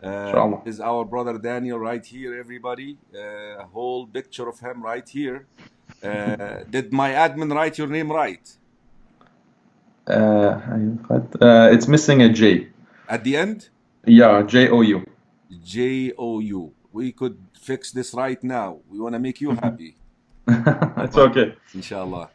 inshallah. Is our brother Daniel right here, everybody? A whole picture of him right here. Did my admin write your name right? It's missing a J. At the end? Yeah, Jou. Jou. We could fix this right now. We want to make you happy. It's okay. Inshallah.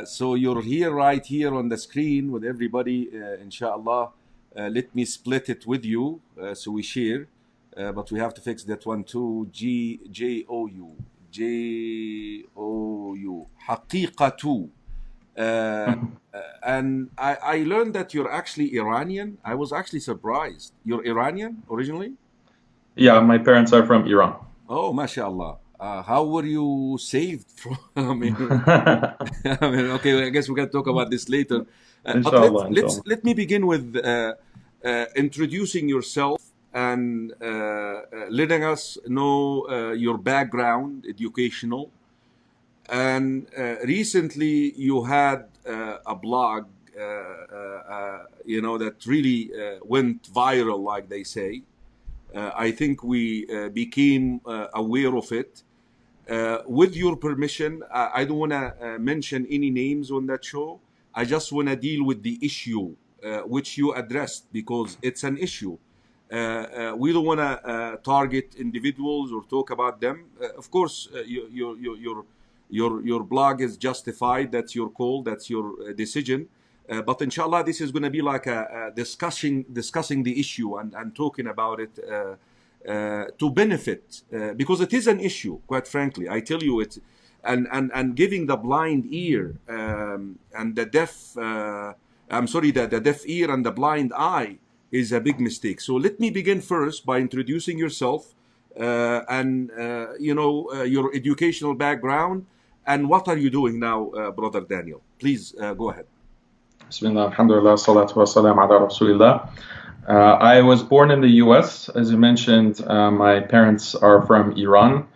So you're here, right here on the screen with everybody, inshallah. Let me split it with you so we share. But we have to fix that one too. Jou. Jou. Haqiqatjou. Uh, and I learned that you're actually Iranian. I was actually surprised. You're Iranian originally? Yeah, my parents are from Iran. Oh, mashallah. How were you saved from? I mean, I mean, okay. I guess we can talk about this later. But Inshallah, inshallah. let me begin with introducing yourself and letting us know your background, educational, and recently you had a blog, that really went viral, like they say. I think we became aware of it. With your permission, I don't want to mention any names on that show. I just want to deal with the issue which you addressed because it's an issue. We don't want to target individuals or talk about them. Of course, your blog is justified. That's your call. That's your decision. But inshallah, this is going to be like a discussing the issue and talking about it to benefit because it is an issue. Quite frankly, I tell you it, and giving the blind ear and the deaf. I'm sorry, the deaf ear and the blind eye is a big mistake. So let me begin first by introducing yourself and your educational background and what are you doing now, brother Daniel? Please go ahead. Bismillah, alhamdulillah, salatu wa salam ala rasulillah. I was born in the US. As you mentioned, my parents are from Iran.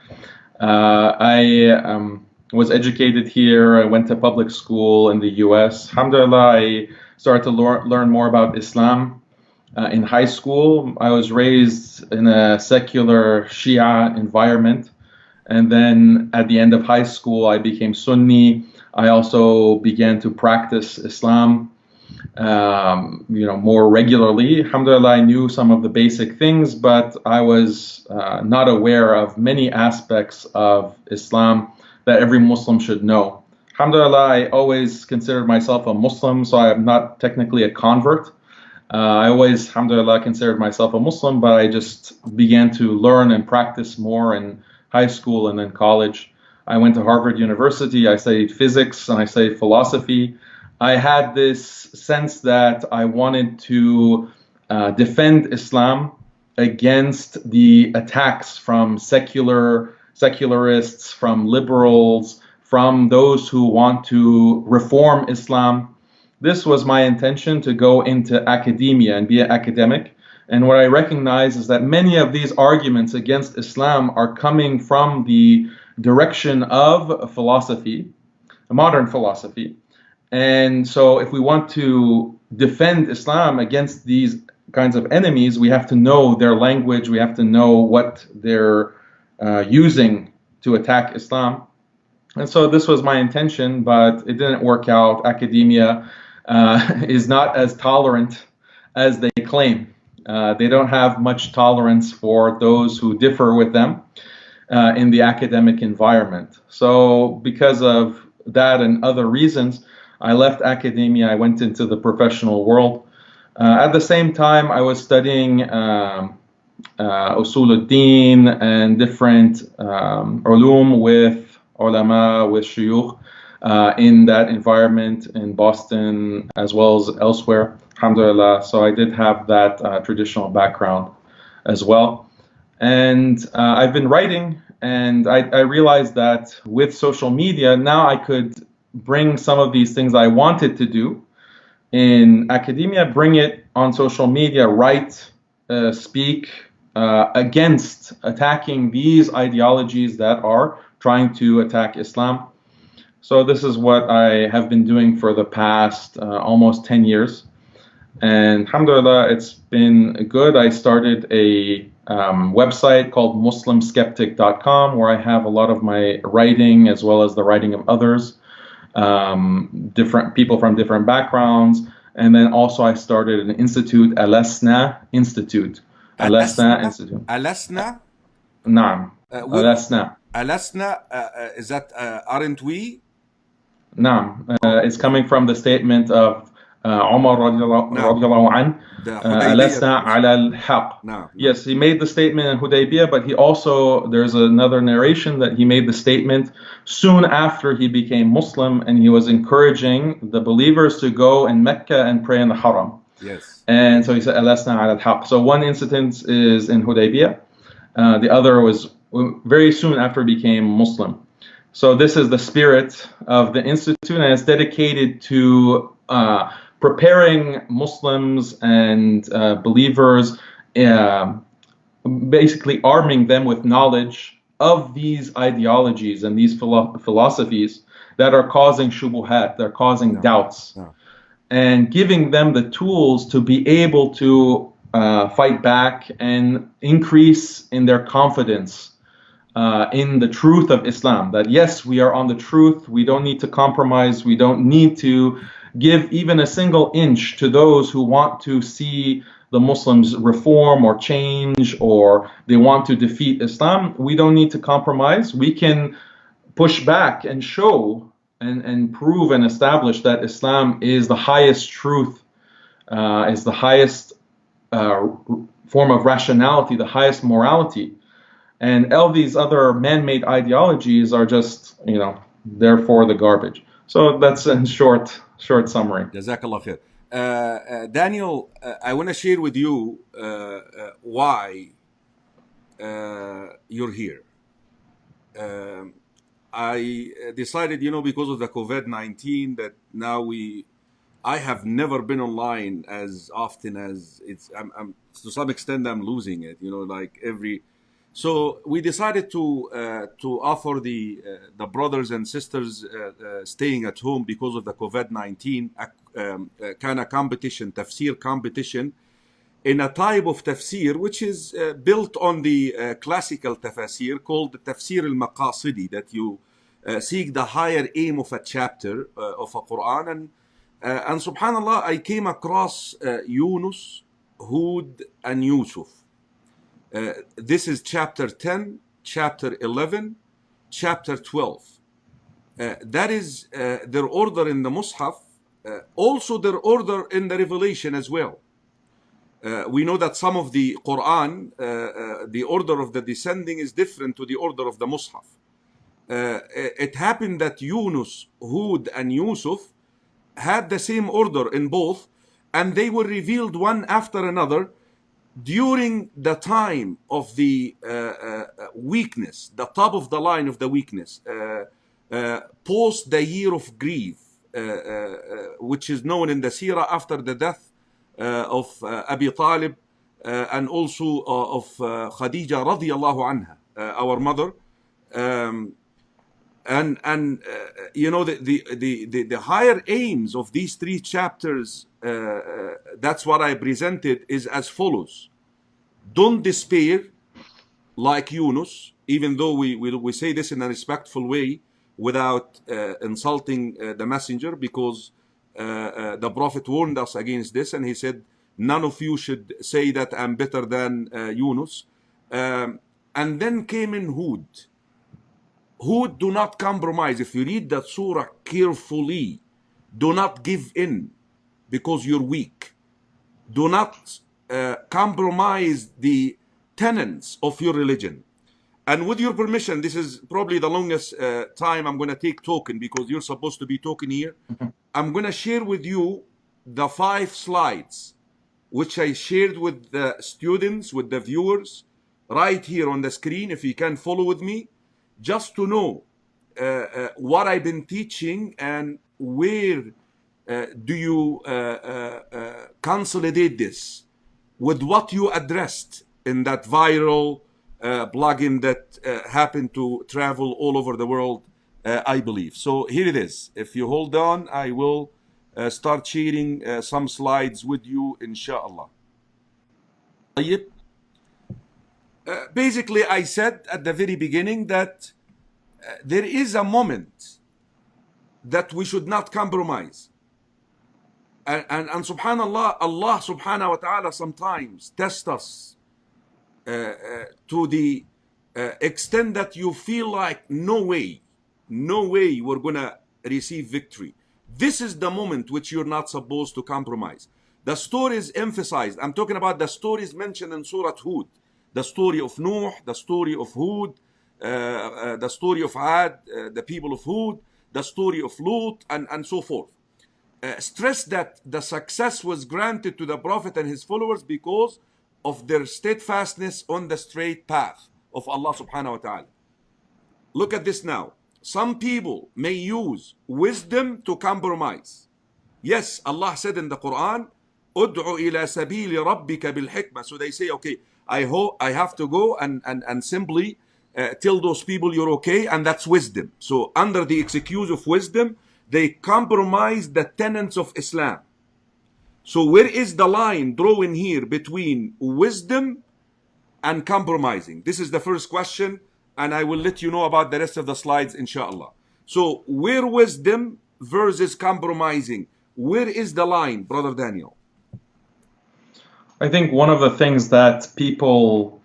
I was educated here. I went to public school in the US. Alhamdulillah, I started to learn more about Islam in high school. I was raised in a secular Shia environment. And then at the end of high school, I became Sunni. I also began to practice Islam, more regularly. Alhamdulillah, I knew some of the basic things, but I was not aware of many aspects of Islam that every Muslim should know. Alhamdulillah, I always considered myself a Muslim, so I am not technically a convert. I always, alhamdulillah, considered myself a Muslim, but I just began to learn and practice more in high school and then college. I went to Harvard University. I studied physics and I studied philosophy. I had this sense that I wanted to defend Islam against the attacks from secularists, from liberals, from those who want to reform Islam. This was my intention, to go into academia and be an academic. And what I recognize is that many of these arguments against Islam are coming from the direction of philosophy, modern philosophy. And so if we want to defend Islam against these kinds of enemies, we have to know their language, we have to know what they're using to attack Islam. And so this was my intention, but it didn't work out. Academia is not as tolerant as they claim. They don't have much tolerance for those who differ with them in the academic environment. So because of that and other reasons, I left academia. I went into the professional world. At the same time, I was studying usul al-din and different ulum with ulama, with shuyukh in that environment in Boston as well as elsewhere. Alhamdulillah. So I did have that traditional background as well. And I've been writing, and I realized that with social media, now I could bring some of these things I wanted to do in academia, bring it on social media, write, speak against attacking these ideologies that are trying to attack Islam. So this is what I have been doing for the past almost 10 years. And alhamdulillah, it's been good. I started a website called MuslimSkeptic.com where I have a lot of my writing as well as the writing of others, different people from different backgrounds. And then also I started an institute, Alasna Institute. Alasna ألسنا Institute. ألسنا Naam. Alasna. ألسنا is that aren't we? Naam. It's coming from the statement of Umar نعم radiallahu an, the Alasna Hudaybiyah. ala al-haq. نعم نعم Yes, he made the statement in Hudaybiyah, but he also, there's another narration that he made the statement soon after he became Muslim, and he was encouraging the believers to go in Mecca and pray in the Haram. yes And so he said, Alasna ala al-haq. So one incident is in Hudaybiyah. The other was very soon after he became Muslim. So this is the spirit of the institute, and it's dedicated to preparing Muslims and believers, basically arming them with knowledge of these ideologies and these philosophies that are causing shubuhat, they're causing نعم doubts, نعم and giving them the tools to be able to fight back and increase in their confidence in the truth of Islam. That yes, we are on the truth. We don't need to compromise. We don't need to give even a single inch to those who want to see the Muslims reform or change, or they want to defeat Islam. We don't need to compromise. We can push back and show and prove and establish that Islam is the highest truth, is the highest form of rationality, the highest morality. And all these other man-made ideologies are just, therefore the garbage. So that's a short summary. Jazakallah khair. Daniel, I want to share with you why you're here. I decided, because of the COVID-19, that now I have never been online as often as I'm to some extent I'm losing it, like every. So we decided to offer the brothers and sisters staying at home because of the COVID-19 kind of competition, tafsir competition, in a type of tafsir which is built on the classical tafsir called the tafsir al-maqasidi, that you seek the higher aim of a chapter of a Quran. And subhanallah, I came across Yunus, Hud, and Yusuf. This is chapter 10, chapter 11, chapter 12. That is their order in the Mus'haf, also their order in the Revelation as well. We know that some of the Quran, the order of the descending is different to the order of the Mus'haf. It happened that Yunus, Hud, and Yusuf had the same order in both, and they were revealed one after another during the time of the weakness, the top of the line of the weakness, post the year of grief, which is known in the seerah after the death of Abi Talib, and also of Khadija radiallahu anha, our mother. The higher aims of these three chapters, that's what I presented, is as follows. Don't despair like Yunus, even though we say this in a respectful way without insulting the messenger, because the Prophet warned us against this, and he said, none of you should say that I'm better than Yunus. And then came in Hud. Hud, do not compromise. If you read that surah carefully, do not give in because you're weak. Do not compromise the tenets of your religion. And with your permission, this is probably the longest time I'm going to take talking, because you're supposed to be talking here. I'm going to share with you the 5 slides which I shared with the students, with the viewers, right here on the screen, if you can follow with me, just to know what I've been teaching and where do you consolidate this with what you addressed in that viral plugin that happened to travel all over the world, I believe. So here it is. If you hold on, I will start sharing some slides with you, inshallah. Basically, I said at the very beginning that there is a moment that we should not compromise. And subhanallah, Allah subhanahu wa ta'ala sometimes tests us to the extent that you feel like no way we're gonna receive victory. This is the moment which you're not supposed to compromise. The stories emphasized, I'm talking about the stories mentioned in Surah Hud, the story of Nuh, the story of Hud, the story of Ad, the people of Hud, the story of Lut, and so forth. Stress that the success was granted to the Prophet and his followers because of their steadfastness on the straight path of Allah subhanahu wa ta'ala. Look at this now. Some people may use wisdom to compromise. Yes, Allah said in the Quran, "Ud'u ila sabili rabbika bil hikmah." So they say, okay, I have to go and simply tell those people you're okay, and that's wisdom. So under the excuse of wisdom, they compromise the tenets of Islam. So where is the line drawn here between wisdom and compromising? This is the first question, and I will let you know about the rest of the slides, inshallah. So where wisdom versus compromising? Where is the line, Brother Daniel? I think one of the things that people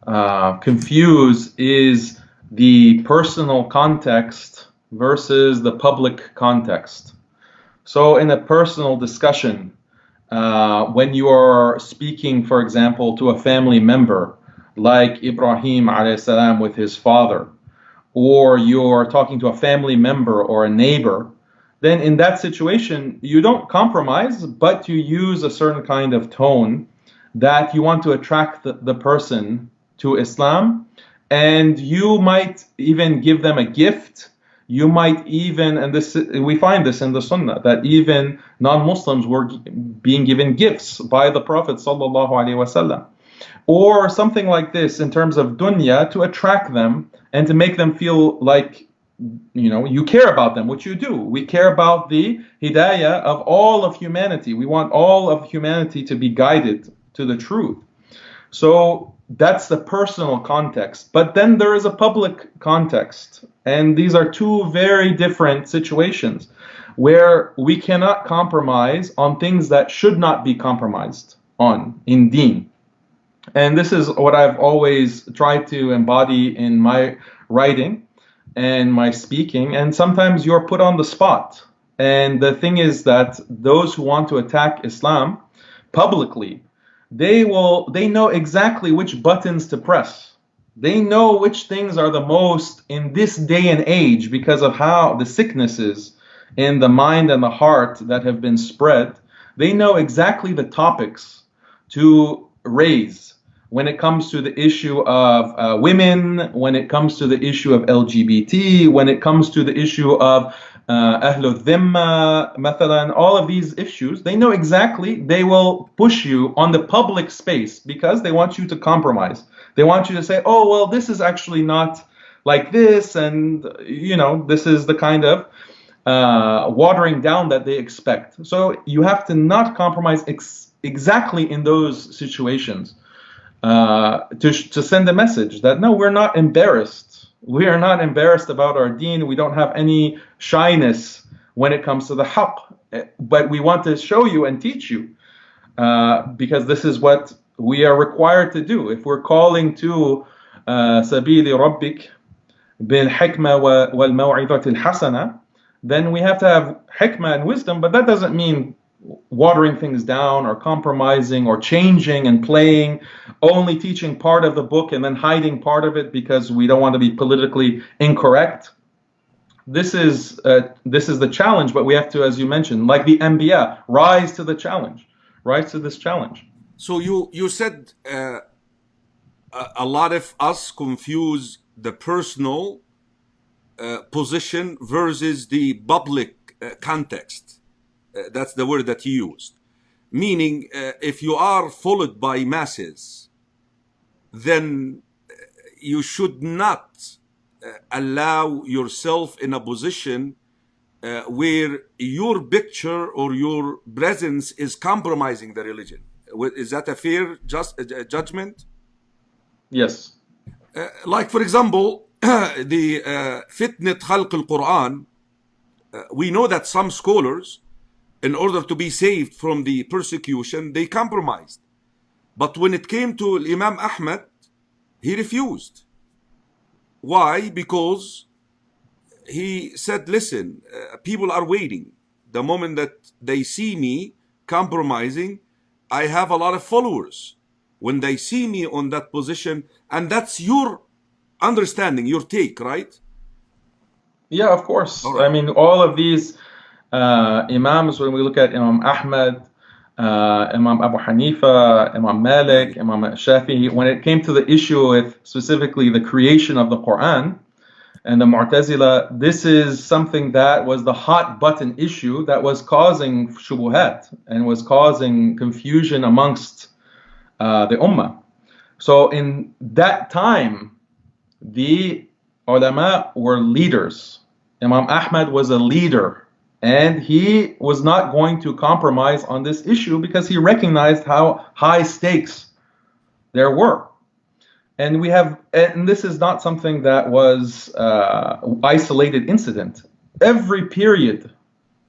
confuse is the personal context versus the public context. So in a personal discussion, when you are speaking, for example, to a family member, like Ibrahim alayhi salam with his father, or you're talking to a family member or a neighbor, then in that situation, you don't compromise, but you use a certain kind of tone that you want to attract the person to Islam, and you might even give them a gift. You might even, and this we find this in the Sunnah, that even non-Muslims were being given gifts by the Prophet sallallahu alaihi wasallam, or something like this in terms of dunya, to attract them and to make them feel like, you know, you care about them, which you do. We care about the hidayah of all of humanity. We want all of humanity to be guided to the truth. So that's the personal context. But then there is a public context. And these are two very different situations where we cannot compromise on things that should not be compromised on in deen. And this is what I've always tried to embody in my writing and my speaking. And sometimes you're put on the spot. And the thing is that those who want to attack Islam publicly, they know exactly which buttons to press. They know which things are the most in this day and age because of how the sicknesses in the mind and the heart that have been spread. They know exactly the topics to raise when it comes to the issue of women, when it comes to the issue of LGBT, when it comes to the issue of Ahlul Dhimma, mathalan, all of these issues, they know exactly. They will push you on the public space because they want you to compromise. They want you to say, oh, well, this is actually not like this, and, you know, this is the kind of watering down that they expect. So you have to not compromise exactly in those situations to send a message that, no, we're not embarrassed. We are not embarrassed about our deen. We don't have any shyness when it comes to the haqq. But we want to show you and teach you because this is what we are required to do. If we're calling to sabili rabbik bil hikmah wal maw'izatil hasana, then we have to have hikmah and wisdom, but that doesn't mean watering things down or compromising or changing and playing, only teaching part of the book and then hiding part of it because we don't want to be politically incorrect. This is the challenge, but we have to, as you mentioned, like the Anbiya, rise to the challenge, rise to this challenge. So you said a lot of us confuse the personal position versus the public context. That's the word that you used. Meaning, if you are followed by masses, then you should not allow yourself in a position where your picture or your presence is compromising the religion. Is that a fair judgment? Yes. Like, for example, the fitnat khalq al-Quran, we know that some scholars, in order to be saved from the persecution, they compromised. But when it came to Imam Ahmad, he refused. Why? Because he said, listen, people are waiting. The moment that they see me compromising, I have a lot of followers. When they see me on that position, and that's your understanding, your take, right? Yeah, of course. All I right. mean, all of these Imams, when we look at Imam Ahmad, Imam Abu Hanifa, Imam Malik, Imam Shafi'i, when it came to the issue with specifically the creation of the Quran and the Mu'tazila, this is something that was the hot button issue that was causing shubuhat and was causing confusion amongst the Ummah. So in that time, the ulama were leaders. Imam Ahmad was a leader, and he was not going to compromise on this issue because he recognized how high stakes there were. And this is not something that was isolated incident. Every period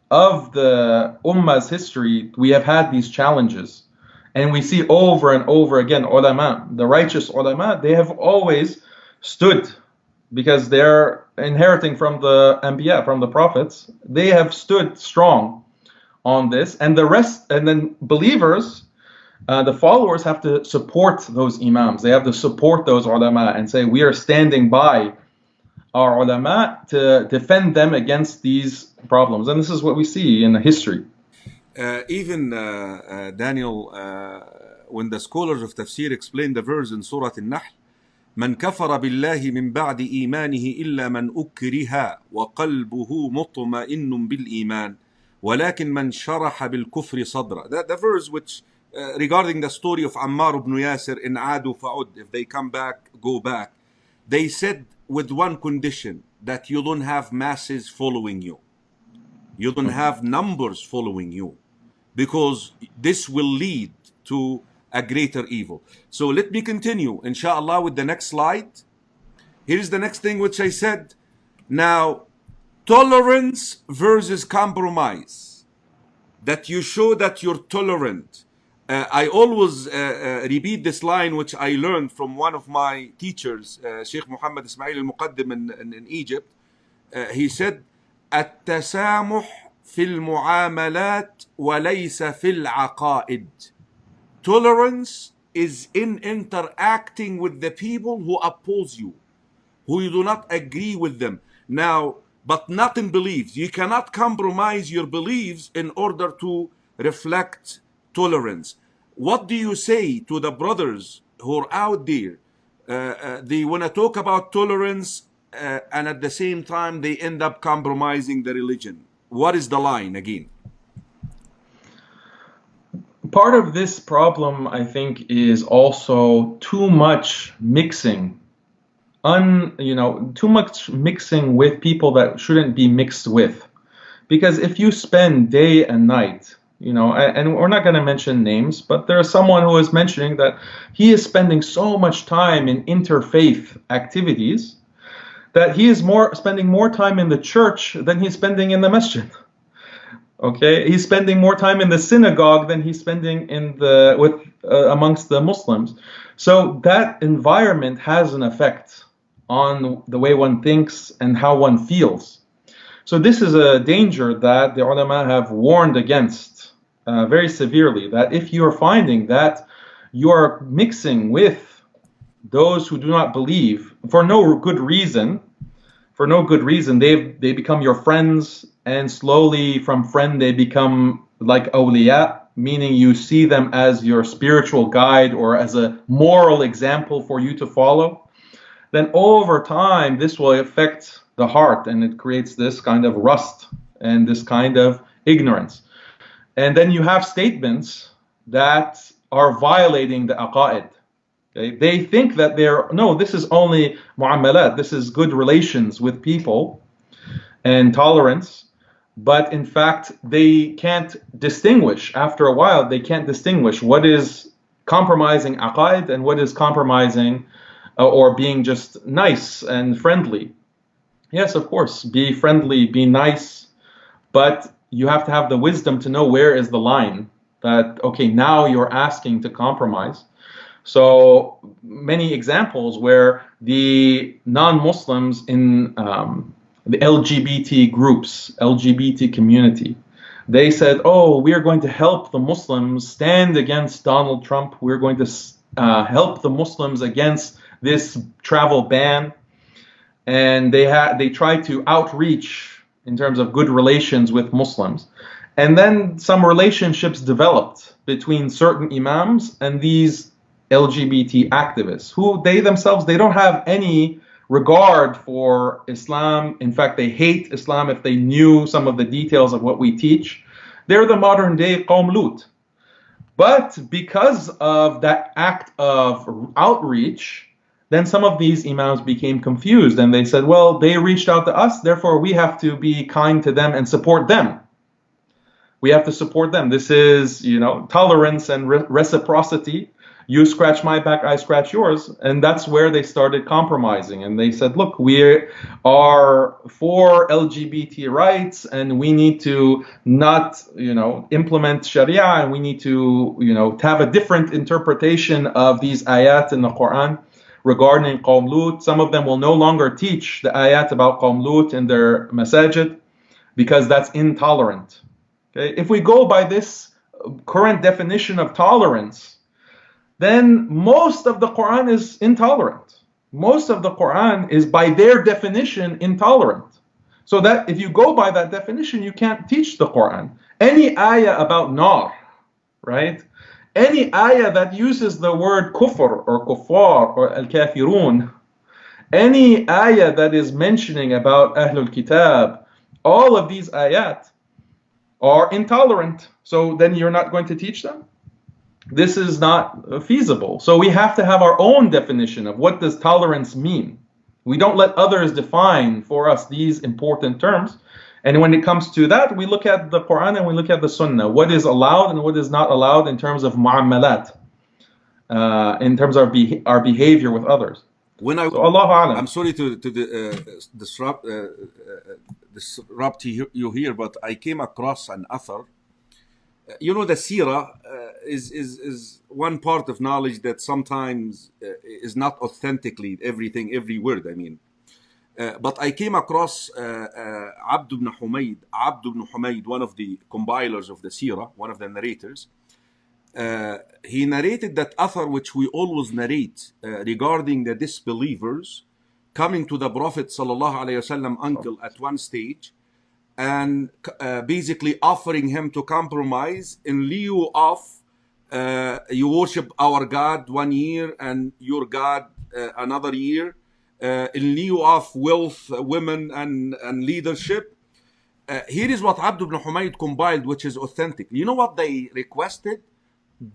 of the Ummah's history, we have had these challenges. And we see over and over again, ulama, the righteous ulama, they have always stood, because they're inheriting from the Anbiya, from the prophets. They have stood strong on this. And the rest, and then believers, the followers have to support those imams. They have to support those ulama and say, we are standing by our ulama to defend them against these problems. And this is what we see in the history. Even Daniel, when the scholars of tafsir explain the verse in Surah Al-Nahl, من كفر بالله من بعد إيمانه إلا من أكره وقلبه مطمئن بالإيمان ولكن من شرح بالكفر صدره. The verse which regarding the story of Ammar ibn Yasir in Adu Fa'ud, if they come back, go back. They said with one condition, that you don't have masses following you. You don't have numbers following you, because this will lead to a greater evil. So let me continue, inshallah, with the next slide. Here's the next thing which I said. Now, tolerance versus compromise. That you show that you're tolerant. I always repeat this line which I learned from one of my teachers, Sheikh Muhammad Ismail al-Muqaddim in Egypt. He said, التسامح في المعاملات وليس في العقائد. Tolerance is in interacting with the people who oppose you, who you do not agree with them. Now, but not in beliefs. You cannot compromise your beliefs in order to reflect tolerance. What do you say to the brothers who are out there? They want to talk about tolerance, and at the same time they end up compromising the religion. What is the line again? Part of this problem, I think, is also too much mixing. Too much mixing with people that shouldn't be mixed with. Because if you spend day and night, and we're not going to mention names, but there's someone who is mentioning that he is spending so much time in interfaith activities that he is spending more time in the church than he's spending in the masjid. Okay, he's spending more time in the synagogue than he's spending amongst the Muslims. So that environment has an effect on the way one thinks and how one feels. So this is a danger that the ulama have warned against very severely, that if you are finding that you are mixing with those who do not believe for no good reason, they become your friends, and slowly from friend they become like awliya, meaning you see them as your spiritual guide or as a moral example for you to follow, then over time this will affect the heart, and it creates this kind of rust and this kind of ignorance. And then you have statements that are violating the aqaid. Okay? They think that this is only mu'amalat, this is good relations with people and tolerance, but in fact they can't distinguish. After a while, they can't distinguish what is compromising aqaid and what is compromising or being just nice and friendly. Yes, of course, be friendly, be nice, but you have to have the wisdom to know where is the line that, okay, now you're asking to compromise. So many examples where the non-Muslims in the LGBT groups, LGBT community, they said, oh, we are going to help the Muslims stand against Donald Trump. We're going to help the Muslims against this travel ban. And they tried to outreach in terms of good relations with Muslims. And then some relationships developed between certain imams and these LGBT activists who they themselves, they don't have any regard for Islam. In fact, they hate Islam if they knew some of the details of what we teach. They're the modern day Qawm Lut. But because of that act of outreach, then some of these imams became confused and they said, well, they reached out to us, therefore we have to be kind to them and support them. We have to support them. This is, tolerance and reciprocity. You scratch my back, I scratch yours. And that's where they started compromising. And they said, look, we are for LGBT rights and we need to not, implement Sharia, and we need to, have a different interpretation of these ayat in the Quran regarding Qawm Lut. Some of them will no longer teach the ayat about Qawm Lut in their masajid because that's intolerant. Okay? If we go by this current definition of tolerance, then most of the Quran is intolerant. Most of the Quran is, by their definition, intolerant. So that if you go by that definition, you can't teach the Quran. Any ayah about nar, right? Any ayah that uses the word kufr or kuffar or al-kafirun, any ayah that is mentioning about Ahlul Kitab, all of these ayat are intolerant. So then you're not going to teach them? This is not feasible. So we have to have our own definition of what does tolerance mean. We don't let others define for us these important terms. And when it comes to that, we look at the Quran and we look at the Sunnah. What is allowed and what is not allowed in terms of mu'amalat, in terms of our behavior with others. So Allahu A'lam. I'm sorry to disrupt you here, but I came across an author. The seerah is one part of knowledge that sometimes is not authentically every word. But I came across Abd ibn Humayd, one of the compilers of the seerah, one of the narrators. He narrated that author which we always narrate regarding the disbelievers coming to the Prophet ﷺ uncle at one stage, and basically offering him to compromise in lieu of you worship our God 1 year and your God another year, in lieu of wealth, women, and leadership. Here is what Abd ibn Humayd compiled, which is authentic. You know what they requested?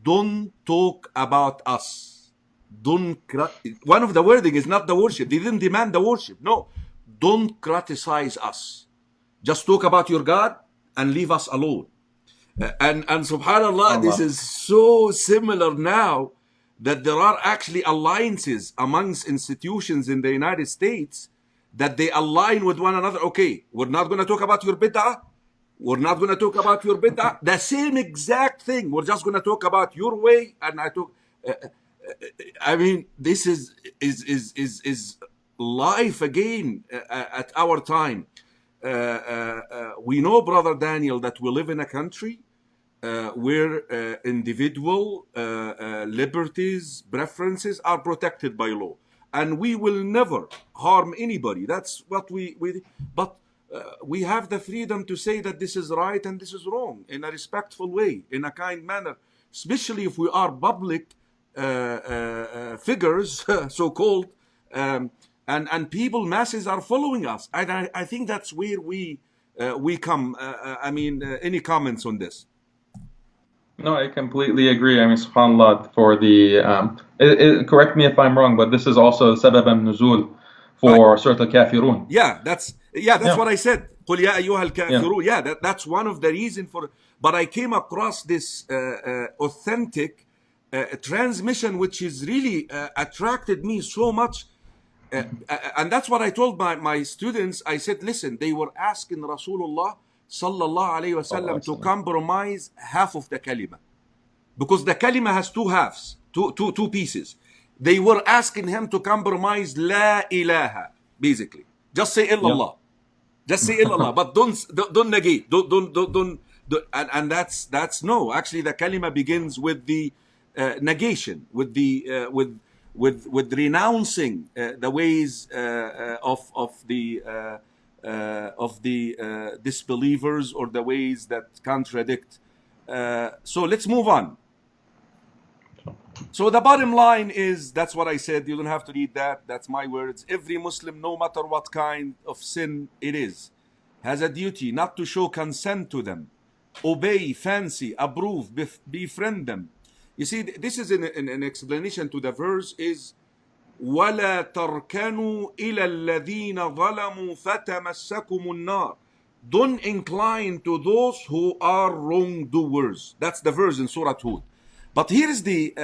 Don't talk about us. One of the wording is not the worship. They didn't demand the worship. No, don't criticize us. Just talk about your God and leave us alone. And subhanAllah, this is so similar now that there are actually alliances amongst institutions in the United States that they align with one another. Okay, we're not going to talk about your bid'ah. We're not going to talk about your bid'ah. The same exact thing. We're just going to talk about your way. And this is life again at our time. We know, Brother Daniel, that we live in a country where individual liberties, preferences are protected by law. And we will never harm anybody. That's what but we have the freedom to say that this is right and this is wrong in a respectful way, in a kind manner, especially if we are public figures, so-called, and people, masses are following us. And I think that's where we come. Any comments on this? No, I completely agree. SubhanAllah, for the correct me if I'm wrong, but this is also sabab al-nuzul for Surat al-Kafirun. Yeah, that's Yeah, that's Yeah. what I said. قُلْ يَا أَيُّهَا Yeah. الْكَافِرُونَ. Yeah, that's one of the reasons for. But I came across this authentic transmission, which is really attracted me so much. And that's what I told my students. I said, listen, they were asking Rasulullah sallallahu alayhi wasallam to compromise half of the kalima. Because the kalima has two halves, two pieces. They were asking him to compromise la ilaha, basically. Just say illallah. Just say illallah, but don't negate. Don't and that's no. Actually, the kalima begins with the negation, with the with renouncing the ways of the disbelievers, or the ways that contradict. So let's move on. So the bottom line is, that's what I said. You don't have to read that. That's my words. Every Muslim, no matter what kind of sin it is, has a duty not to show consent to them, obey, fancy, approve, befriend them. You see, this is an explanation to the verse is وَلَا تَرْكَنُوا إِلَى الَّذِينَ ظَلَمُوا فَتَمَسَّكُمُ النَّارِ. Don't incline to those who are wrongdoers. That's the verse in Surah Hud. But here is the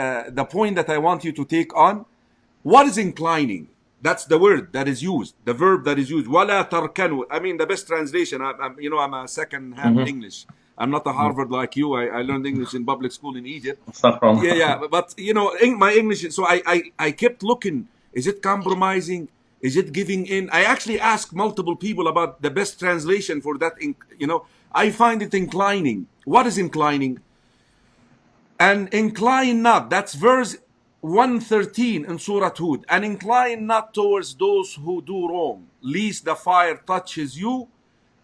point that I want you to take on. What is inclining? That's the word that is used, the verb that is used. وَلَا تَرْكَنُوا. I mean, the best translation. I'm a second-hand English. I'm not a Harvard like you. I learned English in public school in Egypt. Yeah. But my English. So I kept looking. Is it compromising? Is it giving in? I actually asked multiple people about the best translation for that. I find it inclining. What is inclining? And incline not. That's verse 113 in Surah Hud. And incline not towards those who do wrong, lest the fire touches you,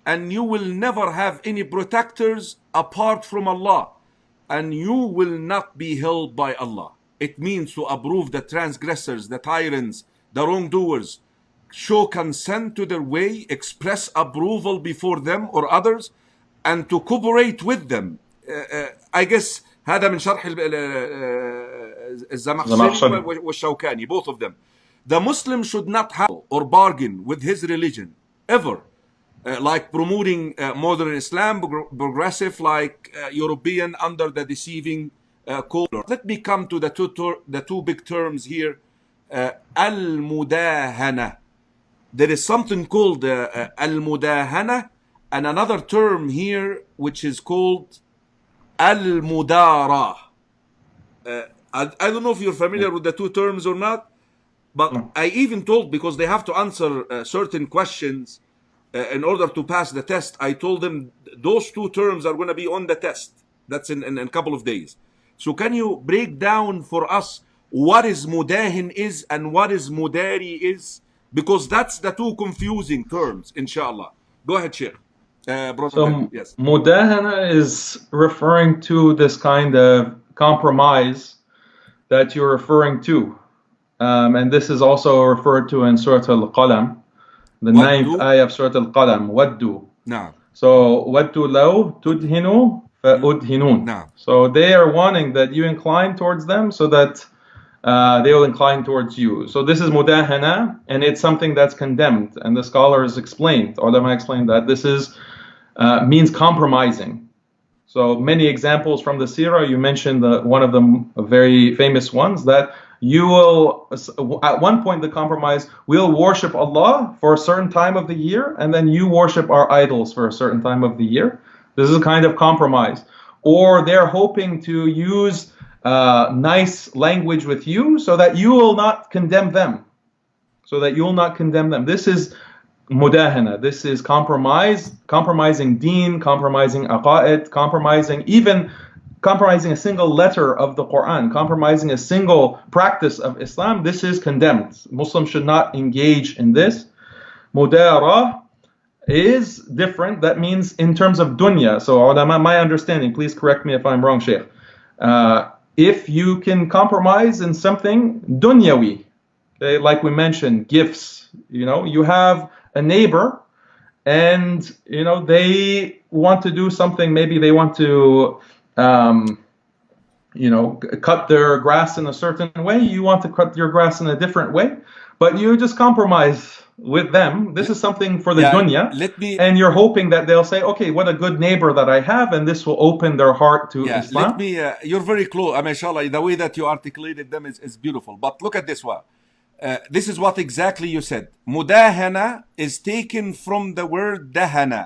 and you will never have any protectors apart from Allah, and you will not be held by Allah. It means to approve the transgressors, the tyrants, the wrongdoers, show consent to their way, express approval before them or others, and to cooperate with them. I guess هذا من شرح الزمخشري والشوكاني, both of them. The Muslim should not have or bargain with his religion ever, like promoting modern Islam, progressive, like European under the deceiving color. Let me come to the two big terms here. Al-Mudahana. There is something called Al-Mudahana, and another term here which is called Al-Mudarah. I don't know if you're familiar with the two terms or not, but I even told, because they have to answer certain questions in order to pass the test, I told them those two terms are going to be on the test. That's in a couple of days. So can you break down for us what is mudahin is and what is mudari is? Because that's the two confusing terms, inshallah. Go ahead, Sheikh. Yes. Mudahana is referring to this kind of compromise that you're referring to. And this is also referred to in Surah Al-Qalam, the 9th ayah of Surah Al-Qalam. Waddu. No. So, Waddu law tudhinu fa'udhinun. No. So they are wanting that you incline towards them so that they will incline towards you. So this is mudahana, and it's something that's condemned. And the scholars explained, ulama explained that this is means compromising. So many examples from the seerah. You mentioned one of the very famous ones, that you will, at one point, the compromise, we'll worship Allah for a certain time of the year, and then you worship our idols for a certain time of the year. This is a kind of compromise. Or they're hoping to use nice language with you so that you will not condemn them. This is mudahana. This is compromising deen, compromising aqa'id, even compromising a single letter of the Quran, compromising a single practice of Islam. This is condemned. Muslims should not engage in this. Mudarah is different. That means in terms of dunya. So ulama, my understanding, please correct me if I'm wrong, Sheikh. If you can compromise in something dunyawi, okay, like we mentioned, gifts, you have a neighbor and, they want to do something, maybe they want to, cut their grass in a certain way, you want to cut your grass in a different way, But you just compromise with them. This is something for the Yeah, dunya, let me and you're hoping that they'll say, okay, what a good neighbor that I have, and this will open their heart to yeah, let Islam. me you're very close. I mean, inshallah, the way that you articulated them is beautiful. But look at this one. This is what exactly you said. Mudahana is taken from the word dahana,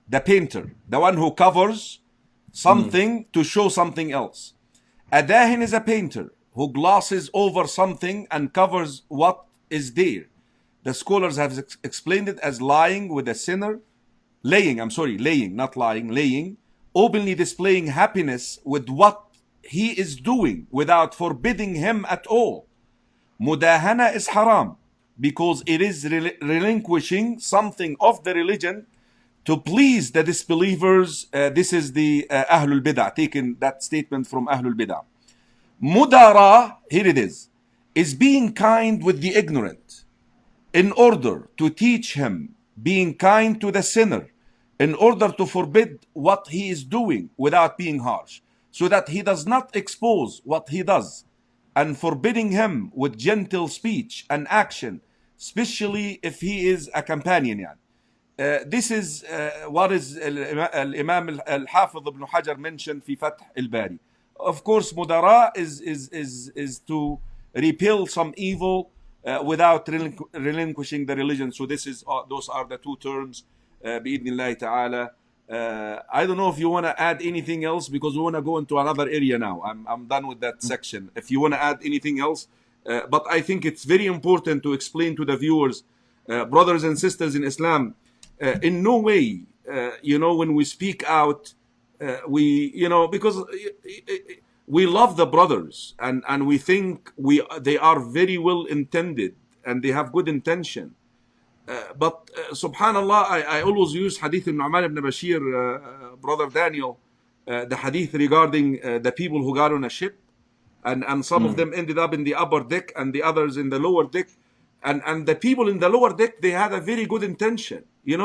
the painter, the one who covers something to show something else. A dahin is a painter who glosses over something and covers what is there. The scholars have explained it as lying with a sinner, laying, not lying, laying, openly displaying happiness with what he is doing without forbidding him at all. Mudahana is haram because it is relinquishing something of the religion to please the disbelievers. This is the Ahlul Bid'ah, taking that statement from Ahlul Bid'ah. Mudarah, here it is being kind with the ignorant in order to teach him, being kind to the sinner in order to forbid what he is doing without being harsh, so that he does not expose what he does, and forbidding him with gentle speech and action, especially if he is a companion. This is what is Imam al-Hafiz ibn Hajar mentioned في فتح الباري. Of course, Mudarah is to repel some evil without relinquishing the religion. So this is those are the two terms. بإذن الله تعالى. I don't know if you want to add anything else, because we want to go into another area now. I'm done with that section. If you want to add anything else, but I think it's very important to explain to the viewers, brothers and sisters in Islam, in no way, when we speak out, because we love the brothers and we think they are very well intended and they have good intention. But subhanallah, I always use hadith of Nu'man ibn Bashir, brother Daniel, the hadith regarding the people who got on a ship, and some of them ended up in the upper deck and the others in the lower deck. And the people in the lower deck, they had a very good intention. They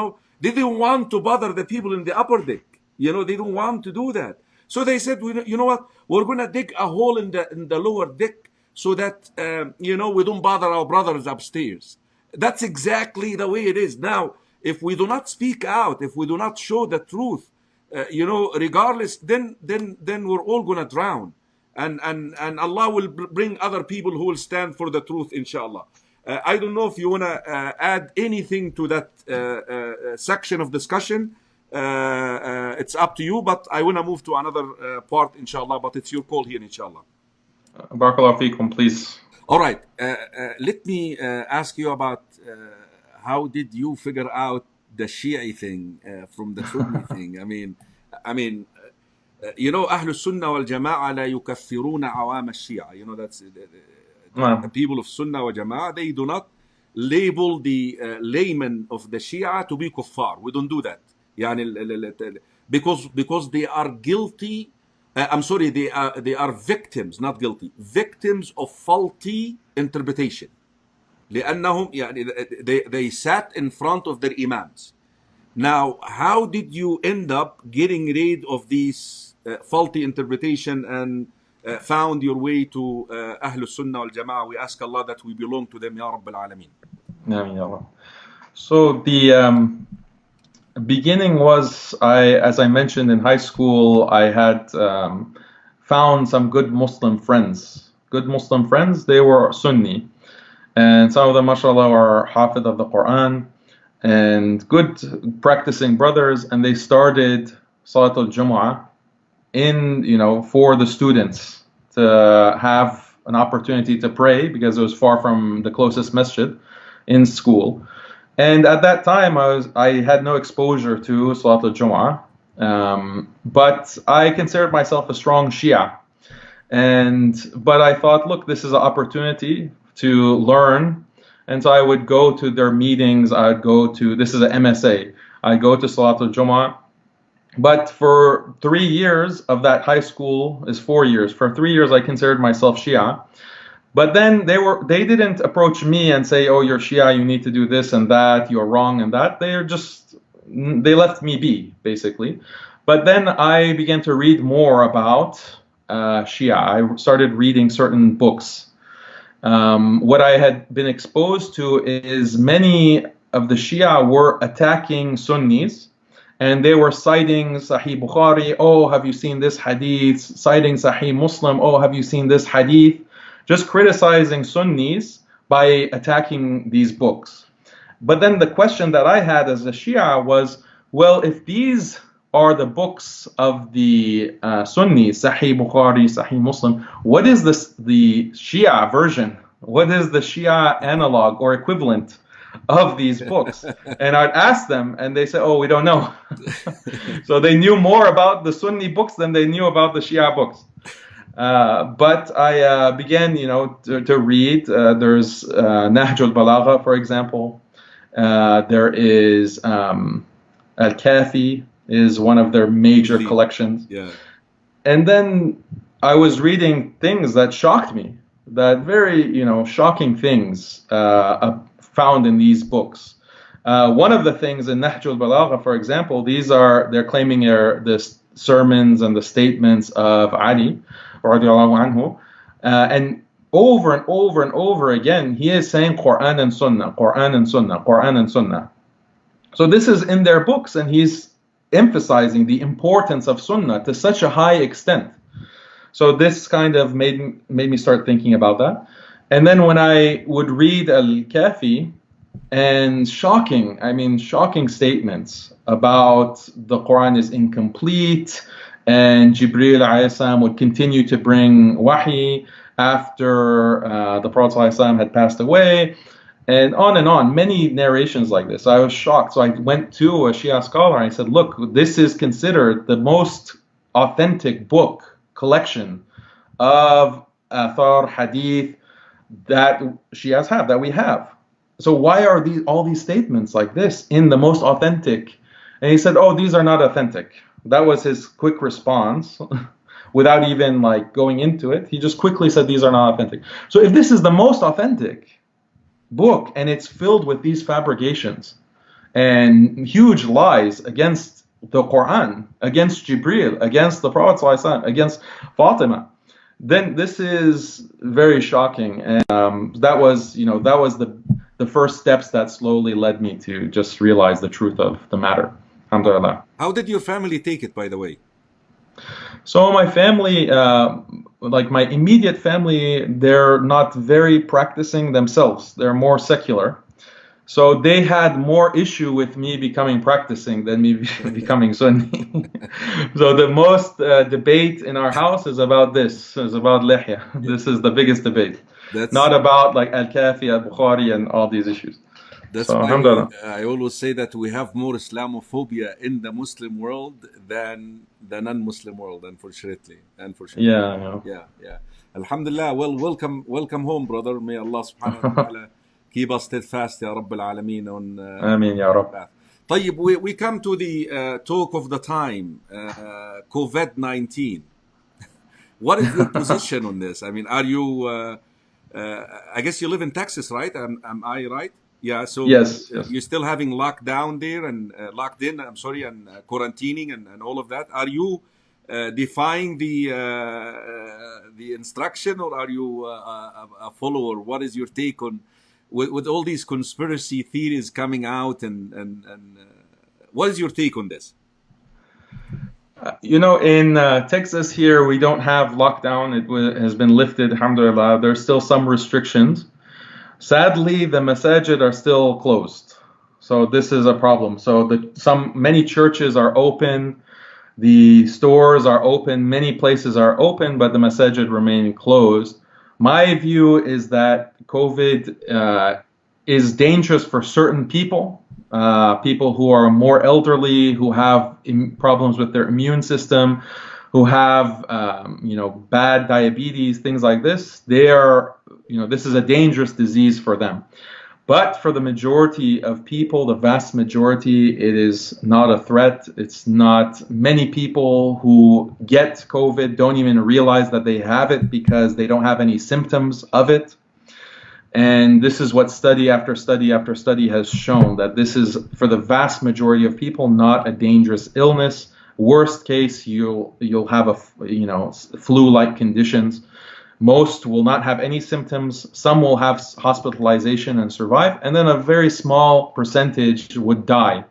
didn't want to bother the people in the upper deck. They didn't want to do that. So they said, you know what? We're going to dig a hole in the lower deck so that, we don't bother our brothers upstairs. That's exactly the way it is. Now, if we do not speak out, if we do not show the truth, regardless, then we're all going to drown. And Allah will bring other people who will stand for the truth, inshallah. I don't know if you want to add anything to that section of discussion. It's up to you, but I want to move to another part, inshallah, but it's your call here, inshallah. Barakallahu feekum, please. All right. Let me ask you about how did you figure out the Shia thing from the Sunni thing? I mean, أهل السنة والجماعة لا يكفرون عوام الشيعة. That's the people of Sunnah wa Jama'ah. They do not label the laymen of the Shia to be kuffar. We don't do that. Because they are guilty. I'm sorry, they are victims, not guilty. Victims of faulty interpretation. لأنهم they sat in front of their imams. Now, how did you end up getting rid of these faulty interpretation and found your way to Ahlul Sunnah wal Jama'ah? We ask Allah that we belong to them, Ya Rabbil Alameen. Ameen, Ya Allah. So the beginning was, as I mentioned, in high school, I had found some good Muslim friends. They were Sunni. And some of them, mashallah, are Hafid of the Quran and good practicing brothers. And they started Salatul Jumu'ah for the students to have an opportunity to pray, because it was far from the closest masjid in school. And at that time, I had no exposure to Salatul Jumu'ah, but I considered myself a strong Shia. But I thought, look, this is an opportunity to learn. And so I would go to their meetings. This is an MSA. I'd go to Salatul Jumu'ah. But for 3 years of that high school is 4 years. For 3 years, I considered myself Shia. But then they didn't approach me and say, oh, you're Shia, you need to do this and that, you're wrong and that. They left me be, basically. But then I began to read more about Shia. I started reading certain books. what I had been exposed to is many of the Shia were attacking Sunnis, and they were citing Sahih Bukhari, oh, have you seen this hadith? Citing Sahih Muslim, oh, have you seen this hadith? Just criticizing Sunnis by attacking these books. But then the question that I had as a Shia was, well, if these are the books of the Sunnis, Sahih Bukhari, Sahih Muslim, what is the Shia version? What is the Shia analog or equivalent of these books? And I'd ask them, and they say, oh, we don't know. So they knew more about the Sunni books than they knew about the Shia books. But I began, to read. There's Nahj al-Balagha, for example. There is Al-Kafi is one of their major collections. Yeah. And then I was reading things that shocked me, that very, shocking things found in these books. One of the things in Nahj al-Balagha, for example, they're claiming the sermons and the statements of Ali, radiallahu anhu, and over and over and over again, he is saying Quran and Sunnah, Quran and Sunnah, Quran and Sunnah. So this is in their books, and he's emphasizing the importance of Sunnah to such a high extent. So this kind of made me start thinking about that. And then when I would read Al-Kafi, and shocking statements about the Quran is incomplete, and Jibreel alayhi salam would continue to bring wahi after the Prophet ﷺ had passed away, and on, many narrations like this. I was shocked. So I went to a Shia scholar and I said, look, this is considered the most authentic book collection of athar, hadith, that Shias have, that we have. So why are all these statements like this in the most authentic? And he said, oh, these are not authentic. That was his quick response. Without even going into it, he just quickly said these are not authentic. So if this is the most authentic book and it's filled with these fabrications and huge lies against the Quran, against Jibreel, against the Prophet ﷺ, against Fatima, then this is very shocking. And that was the first steps that slowly led me to just realize the truth of the matter. Alhamdulillah. How did your family take it, by the way? So my family, my immediate family, they're not very practicing themselves. They're more secular. So they had more issue with me becoming practicing than me becoming Sunni. So the most debate in our house is about lihya. This is the biggest debate. That's not about Al-Kafi, Al-Bukhari, and all these issues. That's why I always say that we have more Islamophobia in the Muslim world than the non-Muslim world, unfortunately. Yeah, I know. Yeah. Alhamdulillah. Well, welcome home, brother. May Allah subhanahu wa ta'ala keep us steadfast, Ya Rabb al-Alameen. Ameen, Ya Rabb. طيب, we come to the talk of the time, COVID-19. What is your position on this? I mean, are you, I guess you live in Texas, right? Am I right? Yeah, so yes. You're still having lockdown there and locked in, and quarantining and all of that. Are you defying the instruction, or are you a follower? What is your take on with all these conspiracy theories coming out, and what is your take on this? In Texas here, we don't have lockdown. It has been lifted, alhamdulillah. There's still some restrictions. Sadly, the masajid are still closed. So this is a problem. So many churches are open, the stores are open, many places are open, but the masajid remain closed. My view is that COVID is dangerous for certain people, people who are more elderly, who have problems with their immune system, who have bad diabetes, things like this. This is a dangerous disease for them. But for the majority of people, the vast majority, it is not a threat. It's not. Many people who get COVID don't even realize that they have it because they don't have any symptoms of it. And this is what study after study after study has shown, that this is, for the vast majority of people, not a dangerous illness. Worst case, you'll have flu-like conditions. Most will not have any symptoms. Some will have hospitalization and survive. And then a very small percentage would die.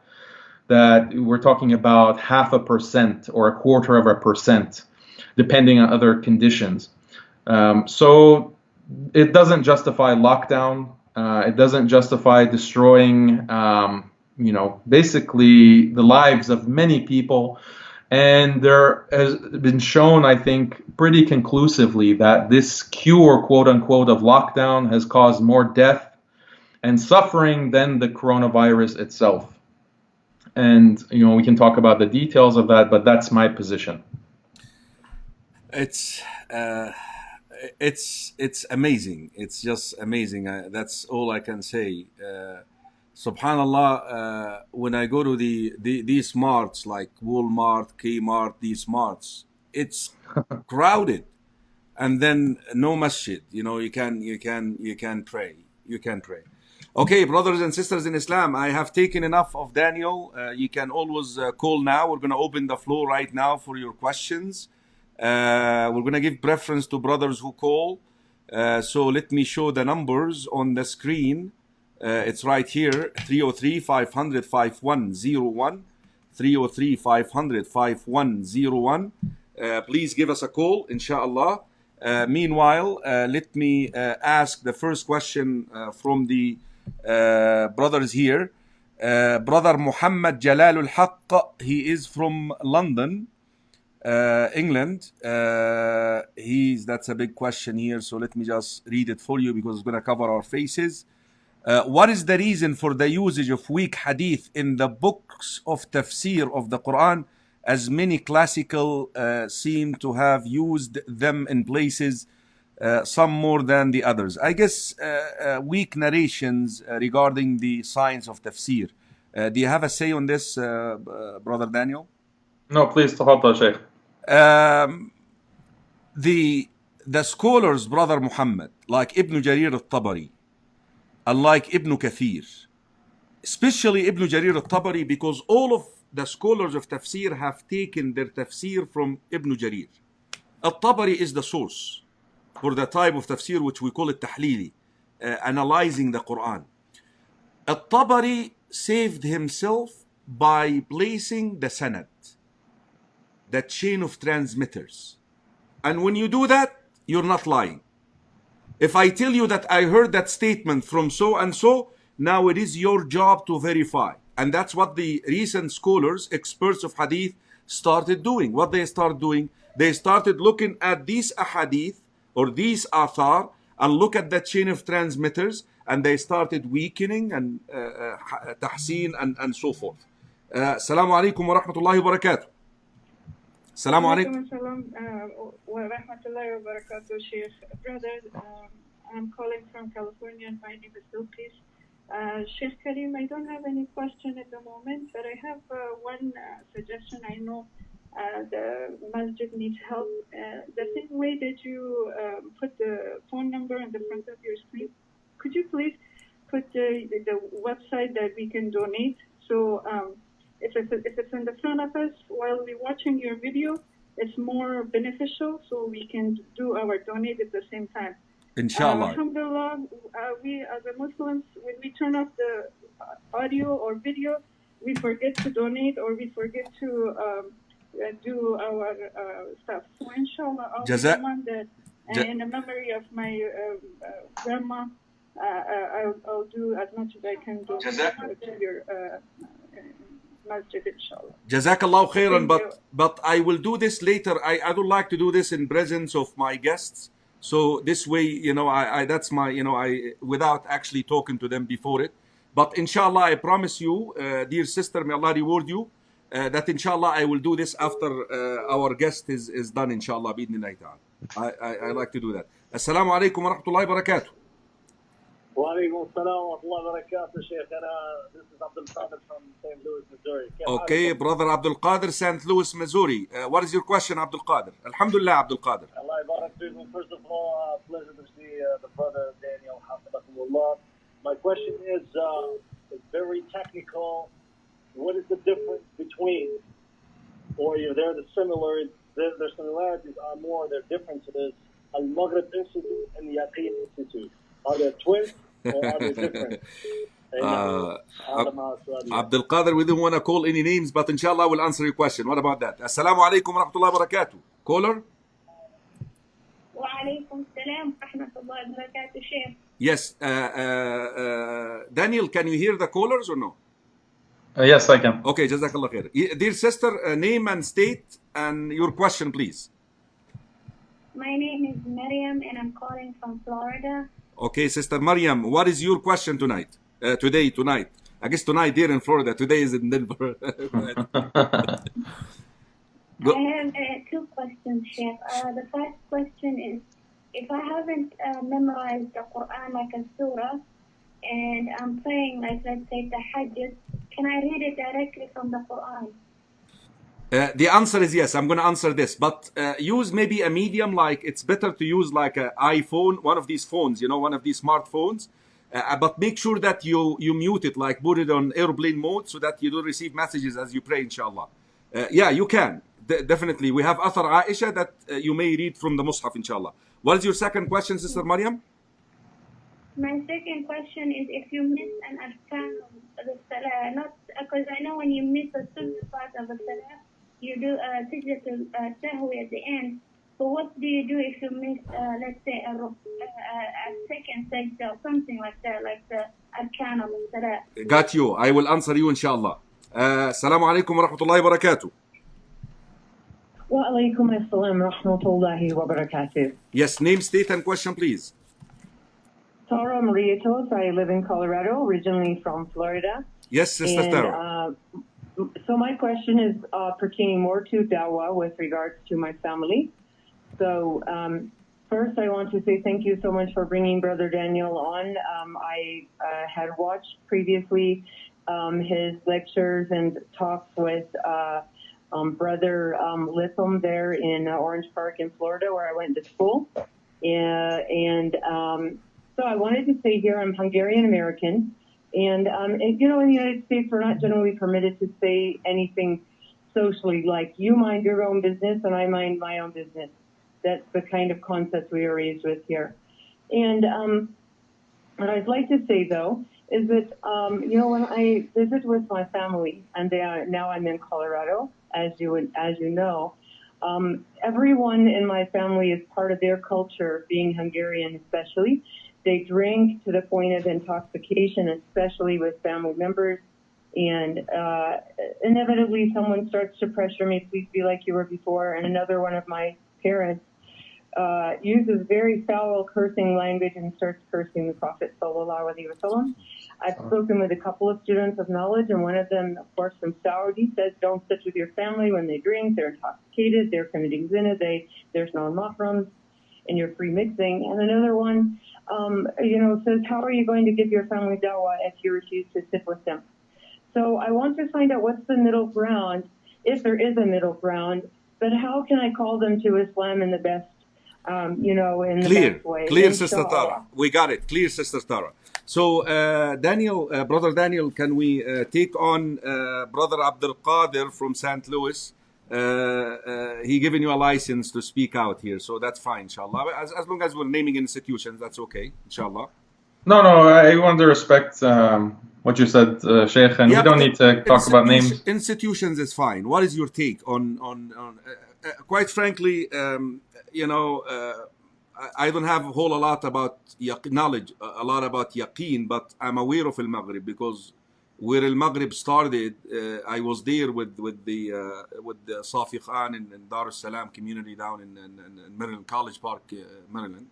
That we're talking about 0.5% or 1/4%, depending on other conditions. So it doesn't justify lockdown. It doesn't justify destroying, basically the lives of many people. And there has been shown, I think, pretty conclusively that this cure, quote unquote, of lockdown has caused more death and suffering than the coronavirus itself. And, we can talk about the details of that, but that's my position. It's amazing. It's just amazing. That's all I can say. Subhanallah, when I go to these marts like Walmart, Kmart, these marts, it's crowded, and then no masjid. You can pray. You can pray. Okay, brothers and sisters in Islam, I have taken enough of Daniel. You can always call now. We're going to open the floor right now for your questions. We're going to give preference to brothers who call. So let me show the numbers on the screen. It's right here, 303-500-5101, 303-500-5101. Please give us a call, inshallah. Meanwhile, let me ask the first question from the brothers here. Brother Muhammad Jalalul Haqq, he is from London, England. That's a big question here, so let me just read it for you because it's going to cover our faces. What is the reason for the usage of weak hadith in the books of tafsir of the Quran, as many classical seem to have used them in places, some more than the others? I guess weak narrations regarding the science of tafsir. Do you have a say on this, Brother Daniel? No, please, تفضل, Sheikh. The scholars, Brother Muhammad, like Ibn Jarir al-Tabari, unlike Ibn Kathir, especially Ibn Jarir al-Tabari, because all of the scholars of tafsir have taken their tafsir from Ibn Jarir. Al-Tabari is the source for the type of tafsir which we call it tahlili, analyzing the Quran. Al-Tabari saved himself by placing the sanad, the chain of transmitters. And when you do that, you're not lying. If I tell you that I heard that statement from so and so, now it is your job to verify. And that's what the recent scholars, experts of hadith, started doing. What they started doing, they started looking at these ahadith or these athar and look at the chain of transmitters, and they started weakening and tahseen and so forth. Assalamu alaikum wa rahmatullahi wa barakatuh. Assalamu alaikum. Wa rahmatullahi wa barakatuh, Sheikh. Brother, I'm calling from California and my name is Bilqis. Sheikh Karim, I don't have any question at the moment, but I have one suggestion. I know the masjid needs help. The same way that you put the phone number in the front of your screen, could you please put the website that we can donate? So if it's in the front of us while we're watching your video, it's more beneficial, so we can do our donate at the same time. Inshallah. Alhamdulillah, we as a Muslims, when we turn off the audio or video, we forget to donate or we forget to do our stuff. So inshallah, I'll recommend that. And in the memory of my grandma, I'll do as much as I can donate to your masjid, inshallah. Jazakallah khairan, but I will do this later. I would like to do this in presence of my guests. So this way, that's my, without actually talking to them before it. But inshallah, I promise you, dear sister, may Allah reward you, that inshallah I will do this after our guest is done, inshallah, bi'idhnillahi ta'ala. I like to do that. Assalamu alaikum wa rahmatullahi wa barakatuh. Wa alaikum assalam wa rahmatullahi wa barakatuh, Sheikh. This is Abdul Qadir from St. Louis, Missouri. Okay, brother Abdul Qadir, St. Louis, Missouri. What is your question, Abdul Qadir? Alhamdulillah, Abdul Qadir. Allah barak fikum. First of all, pleasure to see the brother Daniel. Haqiqatjou. My question is very technical. What is the difference between, or they're the similarities are more, their differences Al-Maghrib Institute and the Yaqeen Institute? Are they twins or are they different? Abdul Qadir, we don't want to call any names, but inshallah we'll answer your question. What about that? Assalamu alaikum wa rahmatullahi wa barakatuh. Caller? Wa alaikum salam wa rahmatullahi wa barakatuh, Sheikh. Yes. Daniel, can you hear the callers or no? Yes, I can. Okay, Jazakallah khair. Dear sister, name and state and your question, please. My name is Maryam and I'm calling from Florida. Okay, Sister Maryam, what is your question tonight? Tonight. I guess tonight here in Florida. Today is in Denver. I have two questions, Sheikh. The first question is, if I haven't memorized the Quran like a surah, and I'm praying, like, let's say, Tahajjud, can I read it directly from the Quran? The answer is yes. I'm going to answer this, but use maybe a medium. Like, it's better to use like an iPhone, one of these phones, one of these smartphones. But make sure that you mute it, like put it on airplane mode so that you don't receive messages as you pray, inshallah. Yeah, you can. Definitely. We have Athar Aisha that you may read from the Mus'haf, inshallah. What is your second question, Sister Maryam? My second question is, if you miss an arkan of the salah, not because I know when you miss a sunnah part of the salah, you do a sajdatul sahwi at the end. But what do you do if you miss, let's say, a second sajda or something like that, like the arkan of the salah? Got you. I will answer you, inshallah. Assalamu alaikum wa rahmatullahi wa barakatuh. Wa alaikum assalam wa rahmatullahi wa barakatuh. Yes, name, state, and question, please. Tara Maria Tos. I live in Colorado, originally from Florida. Yes, Sister Tara. So my question is pertaining more to dawah with regards to my family. So first I want to say thank you so much for bringing Brother Daniel on. I had watched previously his lectures and talks with Brother Litham there in Orange Park in Florida, where I went to school. So I wanted to say here, I'm Hungarian American. And, in the United States, we're not generally permitted to say anything socially like you mind your own business and I mind my own business. That's the kind of concept we are raised with here. And what I'd like to say, though, is that, when I visit with my family, and now I'm in Colorado, as you know, everyone in my family is part of their culture, being Hungarian especially. They drink to the point of intoxication, especially with family members. And inevitably, someone starts to pressure me, please be like you were before. And another one of my parents uses very foul cursing language and starts cursing the Prophet sallallahu alaihi wasallam. I've spoken with a couple of students of knowledge, and one of them, of course, from Saudi, says don't sit with your family when they drink. They're intoxicated. They're committing zina. There's no mahrams, and you're free mixing. And another one, says, how are you going to give your family dawah if you refuse to sit with them? So I want to find out what's the middle ground, if there is a middle ground, but how can I call them to Islam in the best, in the best way? Clear, Sister Tara. We got it. Clear, Sister Tara. So, Brother Daniel, can we take on Brother Abdul Qadir from St. Louis? He given you a license to speak out here, so that's fine, inshallah. As long as we're naming institutions, that's okay, inshallah. No, I want to respect what you said, Sheikh, and we don't need to talk about names. Institutions is fine. What is your take on quite frankly, I don't have a whole lot about knowledge, a lot about yaqeen, but I'm aware of Al-Maghrib because where Al-Maghrib started, I was there with the Safi Khan in Dar es Salaam community down in Maryland, College Park, Maryland.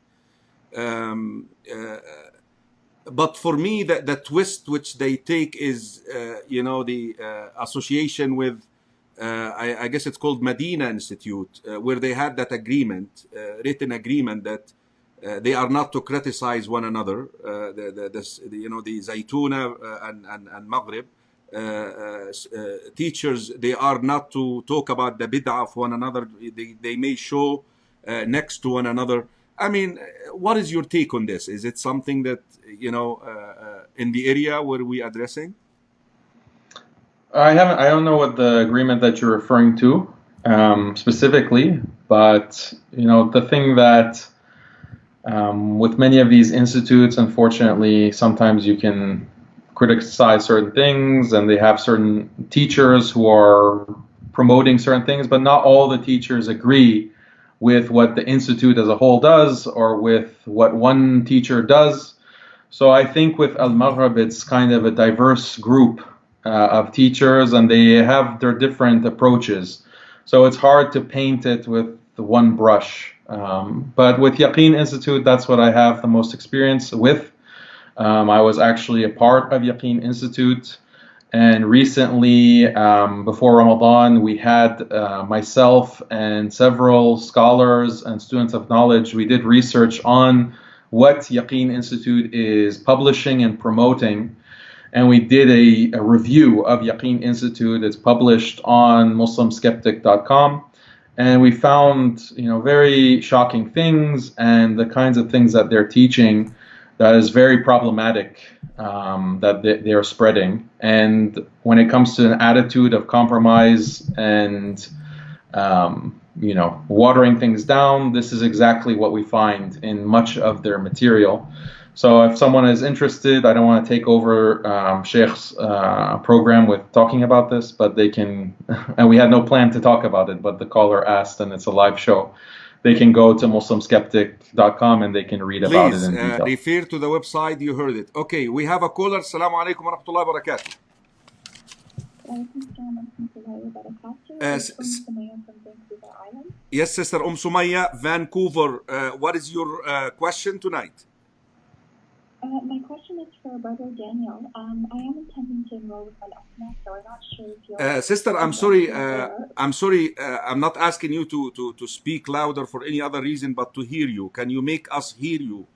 But for me, the twist which they take is, the association with, I guess it's called Medina Institute, where they had that agreement, written agreement that they are not to criticize one another. The Zaytuna and Maghrib teachers, they are not to talk about the bid'ah of one another. They may show next to one another. I mean, what is your take on this? Is it something that, in the area where we addressing? I don't know what the agreement that you're referring to specifically, but the thing that With many of these institutes, unfortunately, sometimes you can criticize certain things, and they have certain teachers who are promoting certain things, but not all the teachers agree with what the institute as a whole does or with what one teacher does. So I think with Al-Maghrib, it's kind of a diverse group of teachers, and they have their different approaches. So it's hard to paint it with one brush. But with Yaqeen Institute, that's what I have the most experience with. I was actually a part of Yaqeen Institute, and recently, before Ramadan, we had myself and several scholars and students of knowledge, we did research on what Yaqeen Institute is publishing and promoting. And we did a review of Yaqeen Institute. It's published on MuslimSkeptic.com. And we found, very shocking things and the kinds of things that they're teaching that is very problematic, that they are spreading. And when it comes to an attitude of compromise and, watering things down, this is exactly what we find in much of their material. So if someone is interested, I don't want to take over Sheikh's program with talking about this, but they can, and we had no plan to talk about it, but the caller asked, and it's a live show. They can go to MuslimSkeptic.com and they can read about it in detail. Please refer to the website, you heard it. Okay, we have a caller. Assalamu alaikum wa rahmatullahi wa barakatuh. Yes, Sister Sumaya, Vancouver. What is your question tonight? My question is for Brother Daniel. I am intending to enroll with Al-Asma, so I'm not sure if you're... Sister, I'm sorry. I'm not asking you to speak louder for any other reason but to hear you. Can you make us hear you?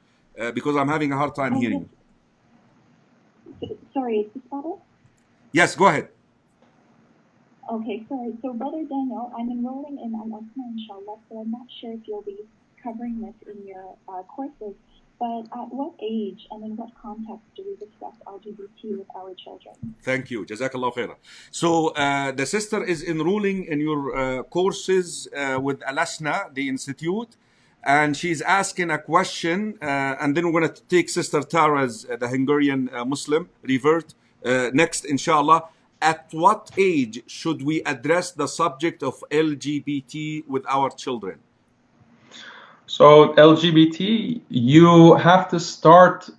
Because I'm having a hard time hearing you. Sorry, is this better? Yes, go ahead. Okay, sorry. So, Brother Daniel, I'm enrolling in Al-Asma, inshallah, so I'm not sure if you'll be covering this in your courses. But at what age and in what context do we discuss LGBT with our children? Thank you. Jazakallah khairah. So the sister is enrolling in your courses with Al-Asna, the institute, and she's asking a question, and then we're going to take Sister Tara's, the Hungarian Muslim, revert next, inshallah. At what age should we address the subject of LGBT with our children? So LGBT, you have to start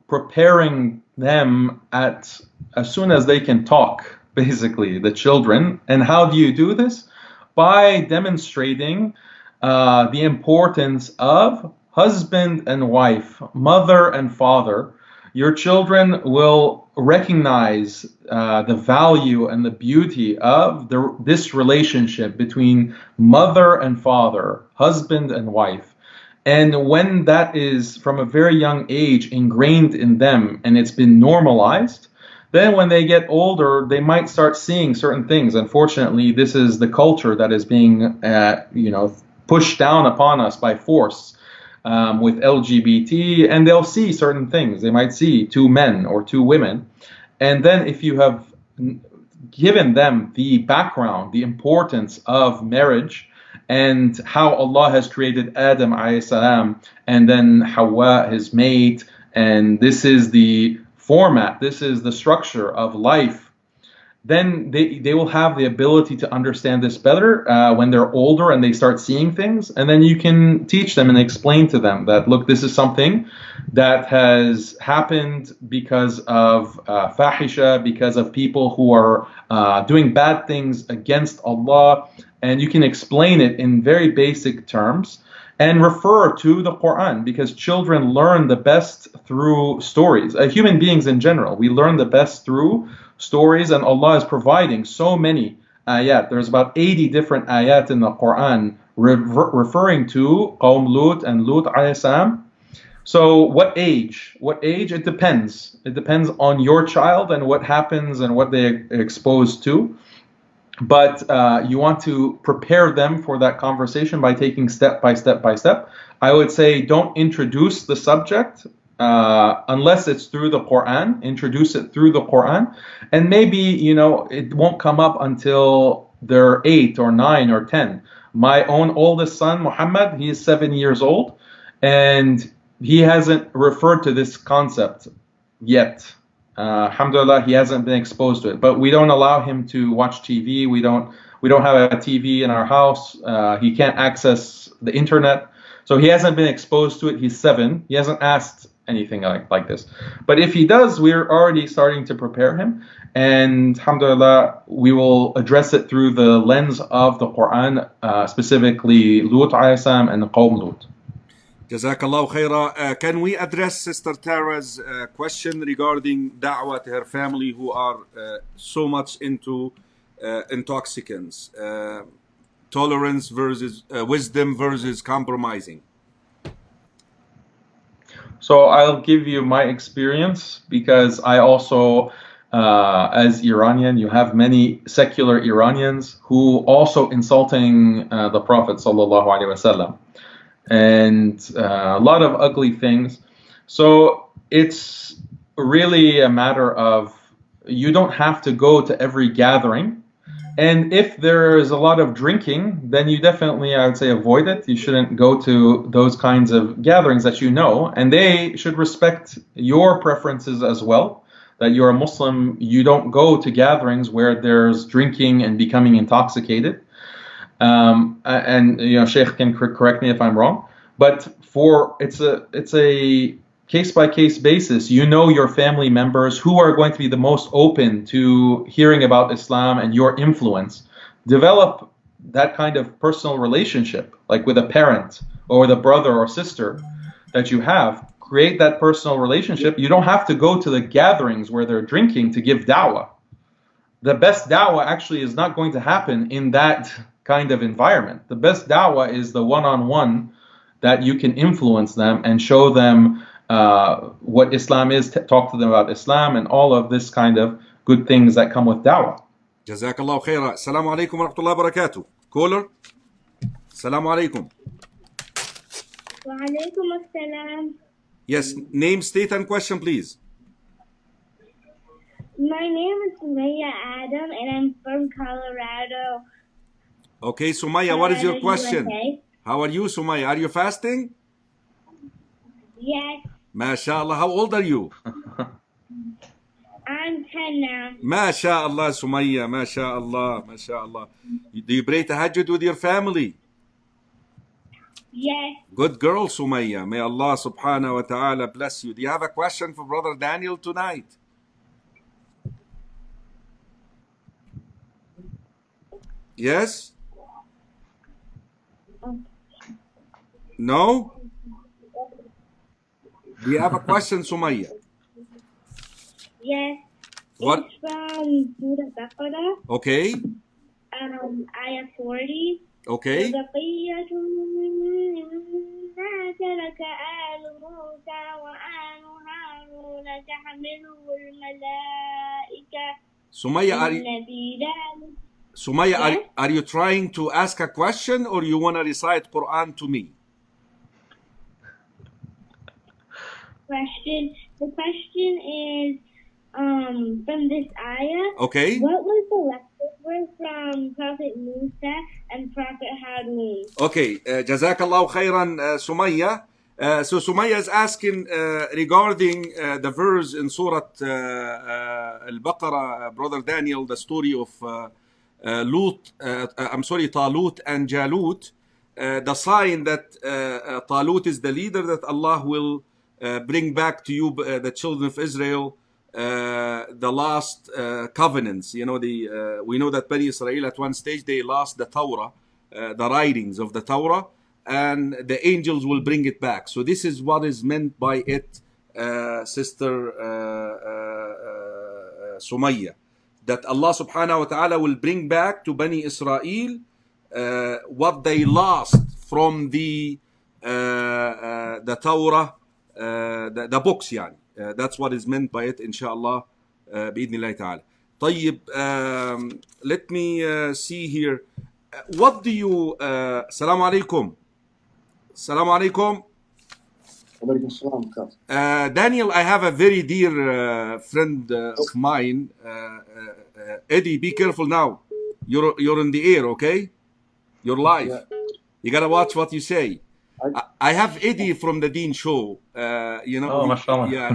preparing them as soon as they can talk, basically, the children. And how do you do this? By demonstrating the importance of husband and wife, mother and father. Your children will recognize the value and the beauty of this relationship between mother and father, husband and wife. And when that is from a very young age ingrained in them and it's been normalized, then when they get older, they might start seeing certain things. Unfortunately, this is the culture that is being, pushed down upon us by force with LGBT, and they'll see certain things. They might see two men or two women. And then if you have given them the background, the importance of marriage, and how Allah has created Adam alayhi salam and then Hawa, his mate, and this is the format, this is the structure of life, then they will have the ability to understand this better when they're older and they start seeing things. And then you can teach them and explain to them that, look, this is something that has happened because of fahisha, because of people who are doing bad things against Allah. And you can explain it in very basic terms and refer to the Quran, because children learn the best through stories. Human beings in general, we learn the best through stories, and Allah is providing so many ayat. There's about 80 different ayat in the Quran referring to Qawm Lut and Lut alayhi salam. So what age? What age? It depends. It depends on your child and what happens and what they're exposed to. But you want to prepare them for that conversation by taking step by step by step. I would say don't introduce the subject unless it's through the Quran. Introduce it through the Quran. And maybe, it won't come up until they're 8 or 9 or 10. My own oldest son, Muhammad, he is 7 years old. And he hasn't referred to this concept yet. Alhamdulillah, he hasn't been exposed to it. But we don't allow him to watch TV. We don't have a TV in our house. He can't access the internet. So he hasn't been exposed to it. He's 7. He hasn't asked anything like this. But if he does, we're already starting to prepare him. And alhamdulillah, we will address it through the lens of the Quran, specifically Lut alayhi salam and Qawm Lut. Jazakallah khaira. Can we address Sister Tara's question regarding da'wah to her family who are so much into intoxicants? Tolerance versus wisdom versus compromising. So I'll give you my experience, because I also, as Iranian, you have many secular Iranians who also insulting the Prophet sallallahu alaihi wasallam, and a lot of ugly things. So it's really a matter of, you don't have to go to every gathering. And if there is a lot of drinking, then you definitely, I would say, avoid it. You shouldn't go to those kinds of gatherings that you know, and they should respect your preferences as well. That you're a Muslim, you don't go to gatherings where there's drinking and becoming intoxicated. And you know, Sheikh can correct me if I'm wrong, but it's a case-by-case basis. You know your family members who are going to be the most open to hearing about Islam and your influence. Develop that kind of personal relationship, like with a parent or with a brother or sister that you have. Create that personal relationship. You don't have to go to the gatherings where they're drinking to give da'wah. The best da'wah actually is not going to happen in that kind of environment. The best da'wah is the one-on-one that you can influence them and show them what Islam is, talk to them about Islam and all of this kind of good things that come with da'wah. Jazakallah khaira. Assalamu alaikum wa rahmatullahi wa barakatuh. Caller. Assalamu alaikum. Wa alaikum assalam. Yes, name, state and question please. My name is Sumaya Adam and I'm from Colorado. Okay, Sumaya, what is your question? USA. How are you, Sumaya? Are you fasting? Yes, MashaAllah. How old are you? I'm 10 now. MashaAllah, Sumaya. MashaAllah. MashaAllah. Do you pray tahajjud with your family? Yes, Good girl, Sumaya. May Allah subhanahu wa ta'ala bless you. Do you have a question for Brother Daniel tonight? Yes? No? Do you have a question, Sumaya? yes. What? It's from Surah Baqarah, Okay. ayah 40. Okay. وبقية مما ترك آل موسى وآل هارون تحمله الملائكة Sumaya, إن في ذلك. Sumaya, Yes? are you trying to ask a question or you want to recite Quran to me? Question. The question is from this ayah. Okay. What was the leftover from Prophet Musa and Prophet Harun? Okay. Jazakallah khairan, Sumaya. So Sumaya is asking regarding the verse in Surah Al-Baqarah, Brother Daniel, the story of Talut and Jalut. The sign that Talut is the leader, that Allah will bring back to you, the children of Israel, the last covenants. You know, we know that Bani Israel at one stage they lost the Torah, the writings of the Torah, and the angels will bring it back. So this is what is meant by it, Sister Sumaya, that Allah subhanahu wa ta'ala will bring back to Bani Israel what they lost from the Torah, the books يعني. That's what is meant by it, inshallah, بإذن الله تعالى. طيب, let me see here. What do you... Assalamu alaikum. Assalamu alaikum. Daniel, I have a very dear friend of mine. Eddie, be careful now. You're in the air, okay? You're live. You gotta watch what you say. I have Eddie from the Dean Show. You know, Oh, mashallah. yeah,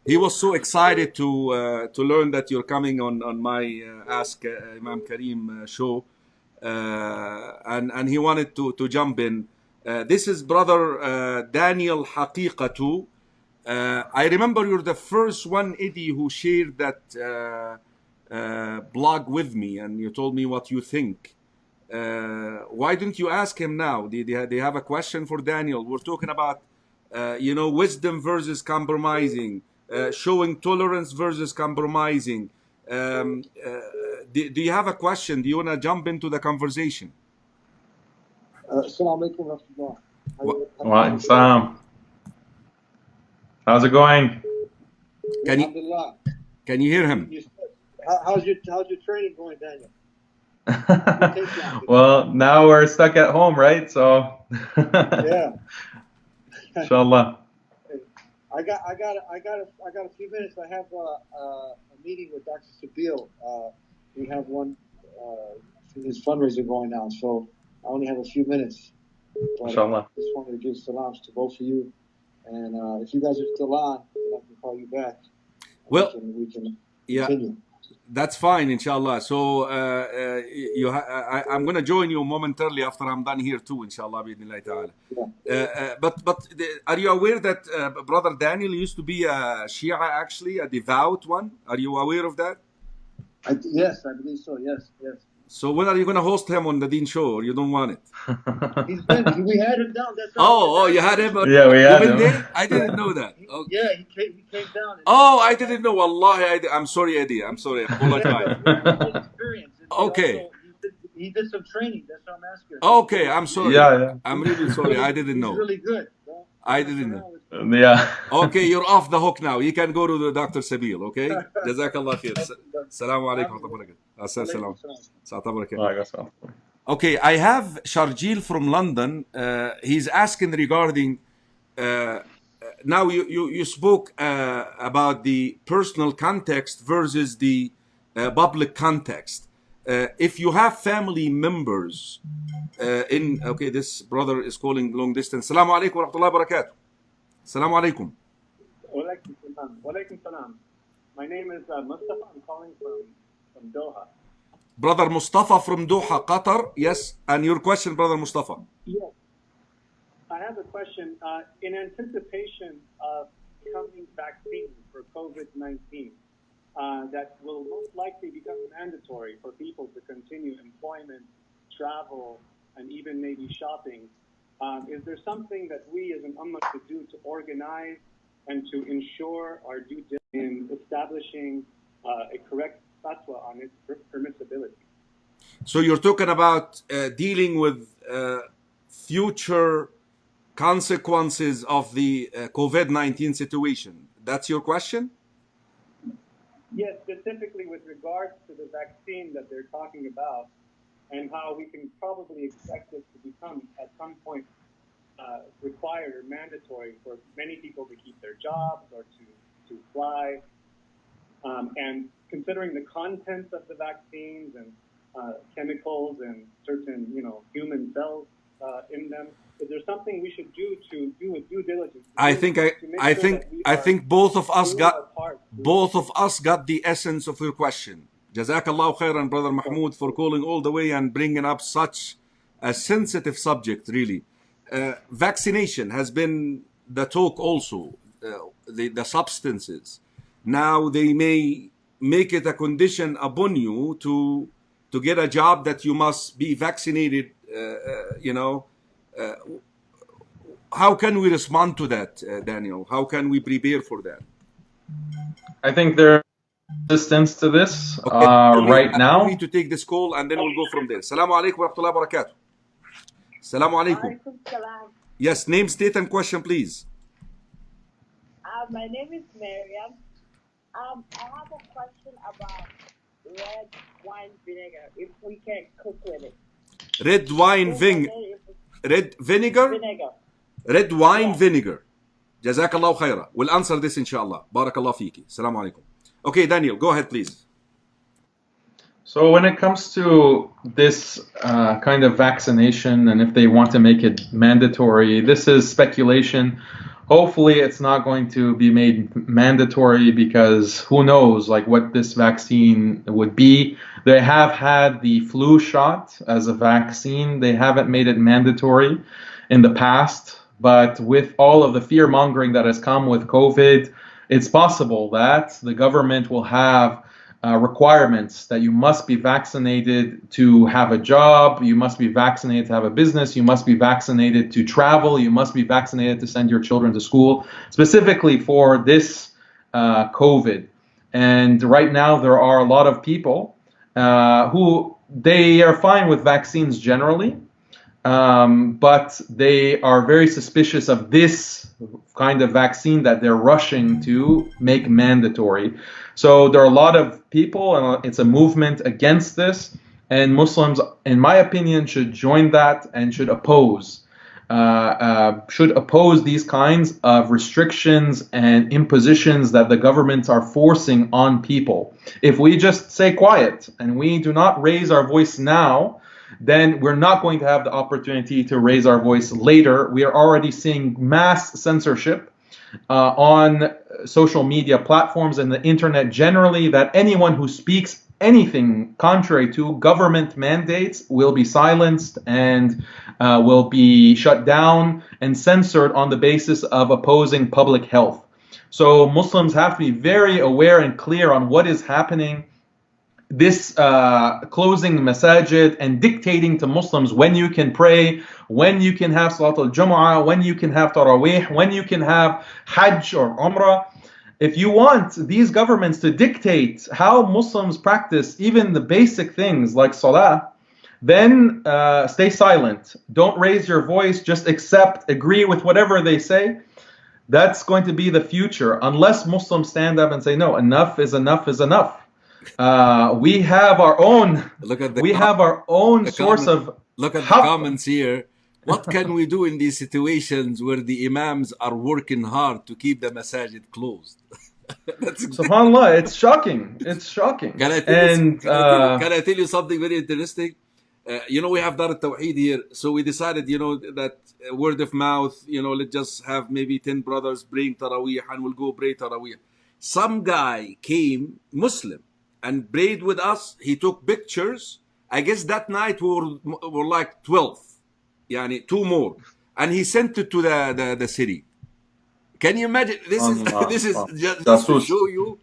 he was so excited to learn that you're coming on my Ask Imam Karim show, and he wanted to jump in. This is brother Daniel Haqiqatjou. I remember you're the first one, Eddie, who shared that blog with me, and you told me what you think. Why didn't you ask him now? They have a question for Daniel. We're talking about, you know, wisdom versus compromising, showing tolerance versus compromising. Do you have a question? Do you want to jump into the conversation? Assalamu alaikum wa rahmatullah. Wa alaikum salam. How's it going? Alhamdulillah. Can you hear him? How's your training going, Daniel? Well, now we're stuck at home, right? So Yeah. inshallah. I got a few minutes. I have a meeting with Dr. Sabil. We have one his fundraiser going on, so I only have a few minutes. But Inshallah. I just wanted to give salams to both of you, and if you guys are still on, then I can call you back. Well, we can yeah. continue. That's fine, inshallah. So I'm going to join you momentarily after I'm done here too, inshallah. Yeah. But are you aware that brother Daniel used to be a Shia, actually, a devout one? Are you aware of that? Yes, I believe so. Yes. So when are you going to host him on the Dean Show, or you don't want it? We had him down. That's you had him? Yeah, we had him. There? I didn't know that. Okay. Yeah, he came down. I didn't know. Wallahi, I'm sorry, Eddie. I'm sorry. I apologize. Experience. Okay. He did some training. That's what I'm asking. Okay, I'm sorry. Yeah. I'm really sorry. I didn't know. He's really good. I didn't know. Yeah. Okay, you're off the hook now. You can go to the Dr. Sabil, okay? Jazakallah khair. Assalamu alaikum wa rahmatullah. Okay, I have Sharjil from London. He's asking regarding, now you spoke about the personal context versus the public context. If you have family members okay, this brother is calling long distance. Assalamu alaikum wa rahmatullahi wa barakatuh. Assalamu alaikum. Wa alaikum salam. My name is Mustafa. I'm calling from Doha. Brother Mustafa from Doha, Qatar. Yes. And your question, Brother Mustafa. Yes. I have a question. In anticipation of coming vaccine for COVID-19, that will most likely become mandatory for people to continue employment, travel, and even maybe shopping. Is there something that we as an ummah could do to organize and to ensure our due diligence in establishing a correct fatwa on its permissibility? So you're talking about dealing with future consequences of the COVID-19 situation. That's your question? Yes, specifically with regards to the vaccine that they're talking about, and how we can probably expect it to become at some point required or mandatory for many people to keep their jobs or to fly. And considering the contents of the vaccines and chemicals and certain, human cells in them, is there something we should do to do a due diligence? I think both of us got the essence of your question. Jazakallah khairan, Brother Mahmoud, for calling all the way and bringing up such a sensitive subject, really. Vaccination has been the talk also, the substances. Now they may make it a condition upon you to get a job that you must be vaccinated, how can we respond to that, Daniel? How can we prepare for that? I think there's resistance to this right now. We need to take this call and then we'll go from there. Assalamu alaikum wa rahmatullahi wa barakatuh. Assalamu alaikum. Yes, name, state, and question, please. My name is Miriam. I have a question about red wine vinegar, if we can cook with it. Red wine vinegar? Red wine vinegar. Jazakallah khaira. We'll answer this inshallah. Barakallah fiki. Assalamu alaikum. Okay, Daniel, go ahead, please. So when it comes to this kind of vaccination, and if they want to make it mandatory, this is speculation. Hopefully it's not going to be made mandatory, because who knows like what this vaccine would be. They have had the flu shot as a vaccine. They haven't made it mandatory in the past, but with all of the fear mongering that has come with COVID, it's possible that the government will have requirements that you must be vaccinated to have a job, you must be vaccinated to have a business, you must be vaccinated to travel, you must be vaccinated to send your children to school, specifically for this COVID. And right now there are a lot of people who they are fine with vaccines generally, but they are very suspicious of this kind of vaccine that they're rushing to make mandatory. So there are a lot of people, and it's a movement against this, and Muslims, in my opinion, should join that and should oppose these kinds of restrictions and impositions that the governments are forcing on people. If we just stay quiet and we do not raise our voice now, then we're not going to have the opportunity to raise our voice later. We are already seeing mass censorship on social media platforms and the internet generally, that anyone who speaks anything contrary to government mandates will be silenced and will be shut down and censored on the basis of opposing public health. So Muslims have to be very aware and clear on what is happening. This closing masajid and dictating to Muslims when you can pray, when you can have Salat al-Jumu'ah, when you can have Taraweeh, when you can have Hajj or Umrah. If you want these governments to dictate how Muslims practice even the basic things like Salah, then stay silent. Don't raise your voice, just accept, agree with whatever they say. That's going to be the future, unless Muslims stand up and say, no, enough is enough is enough. We have our own. Look at the source of. Look at the comments here. What can we do in these situations where the imams are working hard to keep the masajid closed? SubhanAllah, it's shocking. It's shocking. Can I tell you something very interesting? We have Dar al-Tawheed here, so we decided, that word of mouth, let's just have maybe 10 brothers praying Taraweeh, and we'll go pray Taraweeh. Some guy came, Muslim, and prayed with us. He took pictures. I guess that night we were like 12. Yani 2 more. And he sent it to the city. Can you imagine? This is just to show you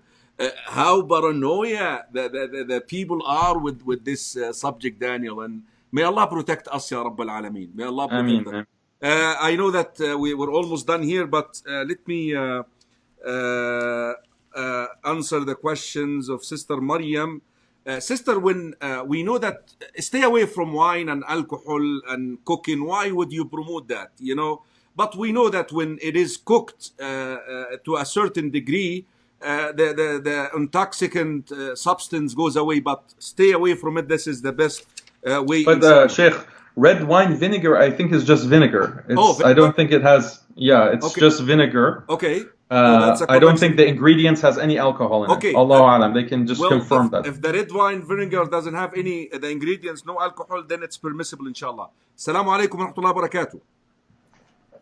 how paranoia the people are with this subject, Daniel. And may Allah protect us, Ya Rabb al-Alameen. May Allah protect us. I know that we're almost done here, but let me answer the questions of Sister Maryam. Sister, when we know that stay away from wine and alcohol and cooking, why would you promote that? But we know that when it is cooked to a certain degree, the intoxicant substance goes away. But stay away from it. This is the best way. But Sheikh, red wine vinegar, I think, is just vinegar. I don't think it has. Yeah, it's just vinegar. Okay. I don't think the ingredients has any alcohol in it. Allahu Alam, they can just confirm that. If the red wine vinegar doesn't have any the ingredients, no alcohol, then it's permissible, inshallah. Assalamu alaikum wa rahmatullahi wa barakatuh.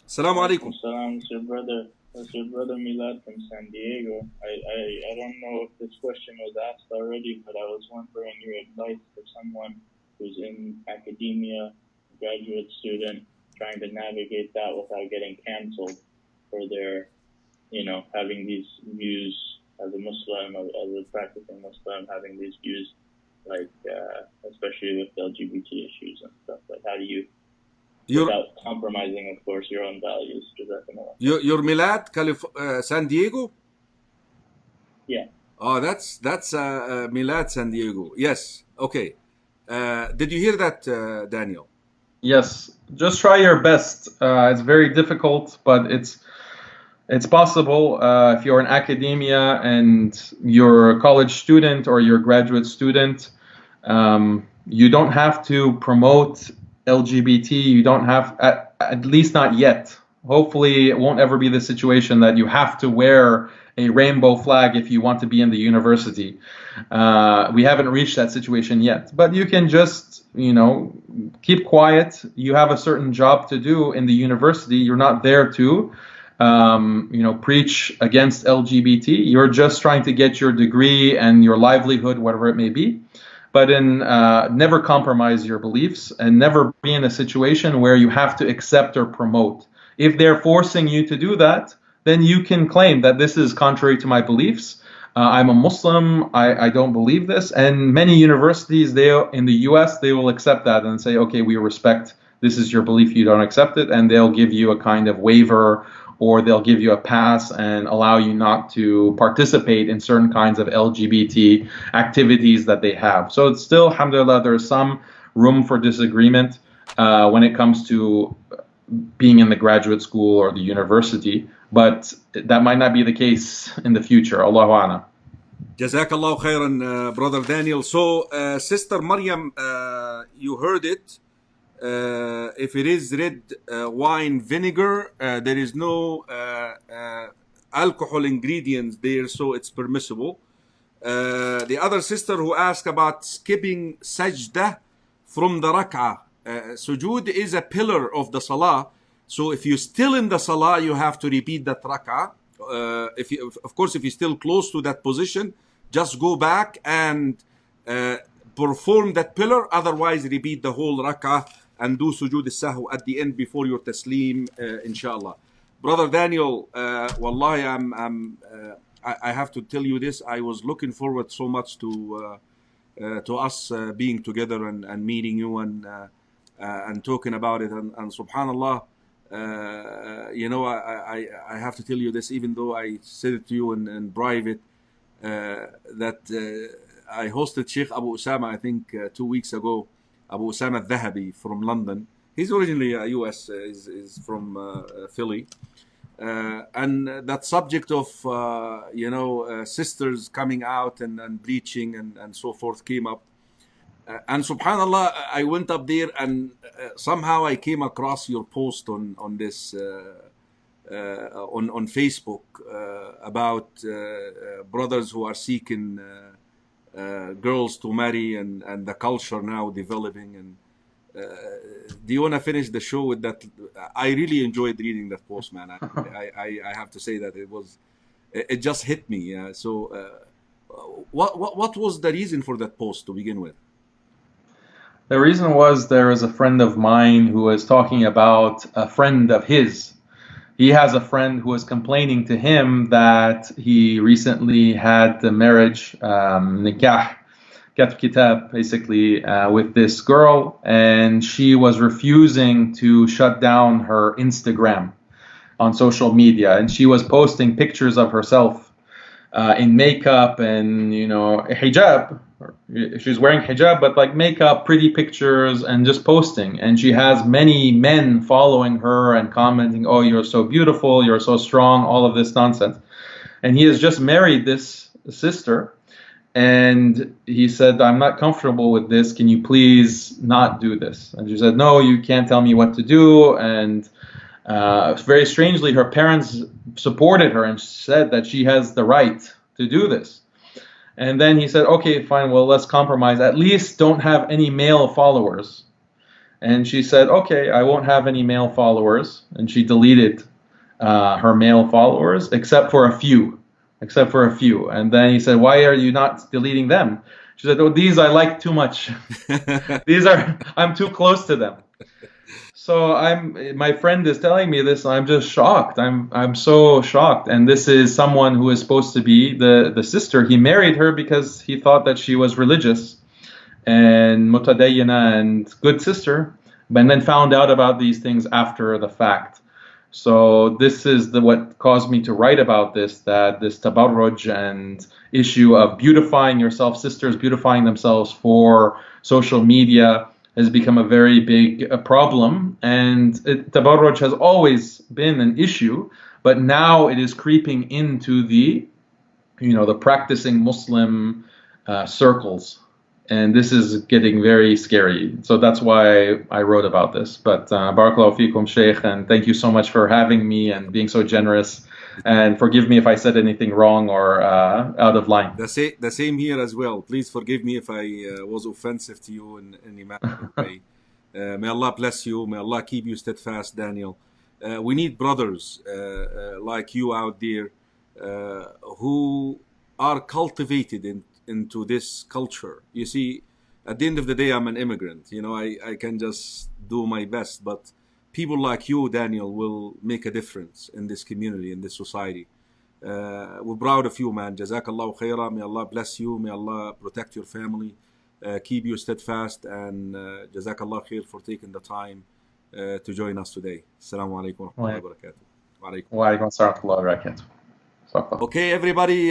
Assalamu alaikum. Salam, it's your brother Milad from San Diego. I don't know if this question was asked already, but I was wondering your advice for someone who's in academia, graduate student, trying to navigate that without getting canceled for their having these views as a Muslim, as a practicing Muslim, having these views, like, especially with LGBT issues and stuff. Like, how do you, without compromising, of course, your own values? Your Milad, San Diego? Yeah. Oh, that's Milad San Diego. Yes. Okay. Did you hear that, Daniel? Yes. Just try your best. It's very difficult, but it's possible. If you're in academia and you're a college student or you're a graduate student, you don't have to promote LGBT. You don't have, at least not yet. Hopefully it won't ever be the situation that you have to wear a rainbow flag if you want to be in the university. We haven't reached that situation yet, but you can just, keep quiet. You have a certain job to do in the university. You're not there to, preach against LGBT. You're just trying to get your degree and your livelihood, whatever it may be. But never compromise your beliefs and never be in a situation where you have to accept or promote. If they're forcing you to do that, then you can claim that this is contrary to my beliefs. I'm a Muslim. I don't believe this. And many universities in the US, they will accept that and say, okay, we respect this is your belief. You don't accept it. And they'll give you a kind of waiver, or they'll give you a pass and allow you not to participate in certain kinds of LGBT activities that they have. So it's still, alhamdulillah, there's some room for disagreement when it comes to being in the graduate school or the university, but that might not be the case in the future. Allahu A'lam. Jazakallah khairan, Brother Daniel. So, Sister Maryam, you heard it. If it is red wine vinegar, there is no alcohol ingredients there, so it's permissible. The other sister who asked about skipping sajdah from the rak'ah. Sujood is a pillar of the salah, so if you're still in the salah, you have to repeat that rak'ah. If you're still close to that position, just go back and perform that pillar. Otherwise, repeat the whole rak'ah and do sujood al-sahw at the end before your taslim, inshallah. Brother Daniel, wallahi, I have to tell you this. I was looking forward so much to us being together and meeting you and talking about it. And subhanallah, I have to tell you this, even though I said it to you in private, that I hosted Sheikh Abu Usama, I think 2 weeks ago, Abu Usama al-Dhahabi from London. He's originally US, is from Philly. And that subject of, sisters coming out and bleaching and so forth came up. And subhanallah, I went up there and somehow I came across your post on this, on Facebook about brothers who are seeking girls to marry and the culture now developing. And do you want to finish the show with that? I really enjoyed reading that post, man. I have to say that it just hit me. So what was the reason for that post to begin with? The reason was there is a friend of mine who was talking about a friend of his. He has a friend who was complaining to him that he recently had the marriage, nikah, kat kitab, basically, with this girl, and she was refusing to shut down her Instagram on social media, and she was posting pictures of herself in makeup and, hijab. She's wearing hijab, but like makeup, pretty pictures, and just posting. And she has many men following her and commenting, "Oh, you're so beautiful, you're so strong," all of this nonsense. And he has just married this sister, and he said, "I'm not comfortable with this. Can you please not do this?" And she said, "No, you can't tell me what to do." And very strangely, her parents supported her and said that she has the right to do this. And then he said, "Okay, fine, well, let's compromise. At least don't have any male followers." And she said, "Okay, I won't have any male followers." And she deleted her male followers, except for a few. And then he said, "Why are you not deleting them?" She said, "Oh, these I like too much. I'm too close to them." So my friend is telling me this, and I'm just shocked. I'm so shocked. And this is someone who is supposed to be the sister. He married her because he thought that she was religious and mutadayyana and good sister, but then found out about these things after the fact. So this is what caused me to write about this, that this tabarruj and issue of beautifying yourself, sisters beautifying themselves for social media, has become a very big problem. And tabarruj has always been an issue, but now it is creeping into the practicing Muslim circles. And this is getting very scary. So that's why I wrote about this. But Barakallahu feekum, Sheikh, and thank you so much for having me and being so generous. And forgive me if I said anything wrong or out of line. The same here as well. Please forgive me if I was offensive to you in any way. May Allah bless you. May Allah keep you steadfast, Daniel. We need brothers like you out there who are cultivated into this culture. You see, at the end of the day, I'm an immigrant. You know, I can just do my best, but people like you, Daniel, will make a difference in this community, in this society. We're proud of you, man. Jazakallahu khairah. May Allah bless you. May Allah protect your family. Keep you steadfast, and Jazakallah khair for taking the time to join us today. Assalamu alaikum wa rahmatullahi wa barakatuh. Wa alaikum assalam wa rahmatullahi wa barakatuh. Okay, everybody.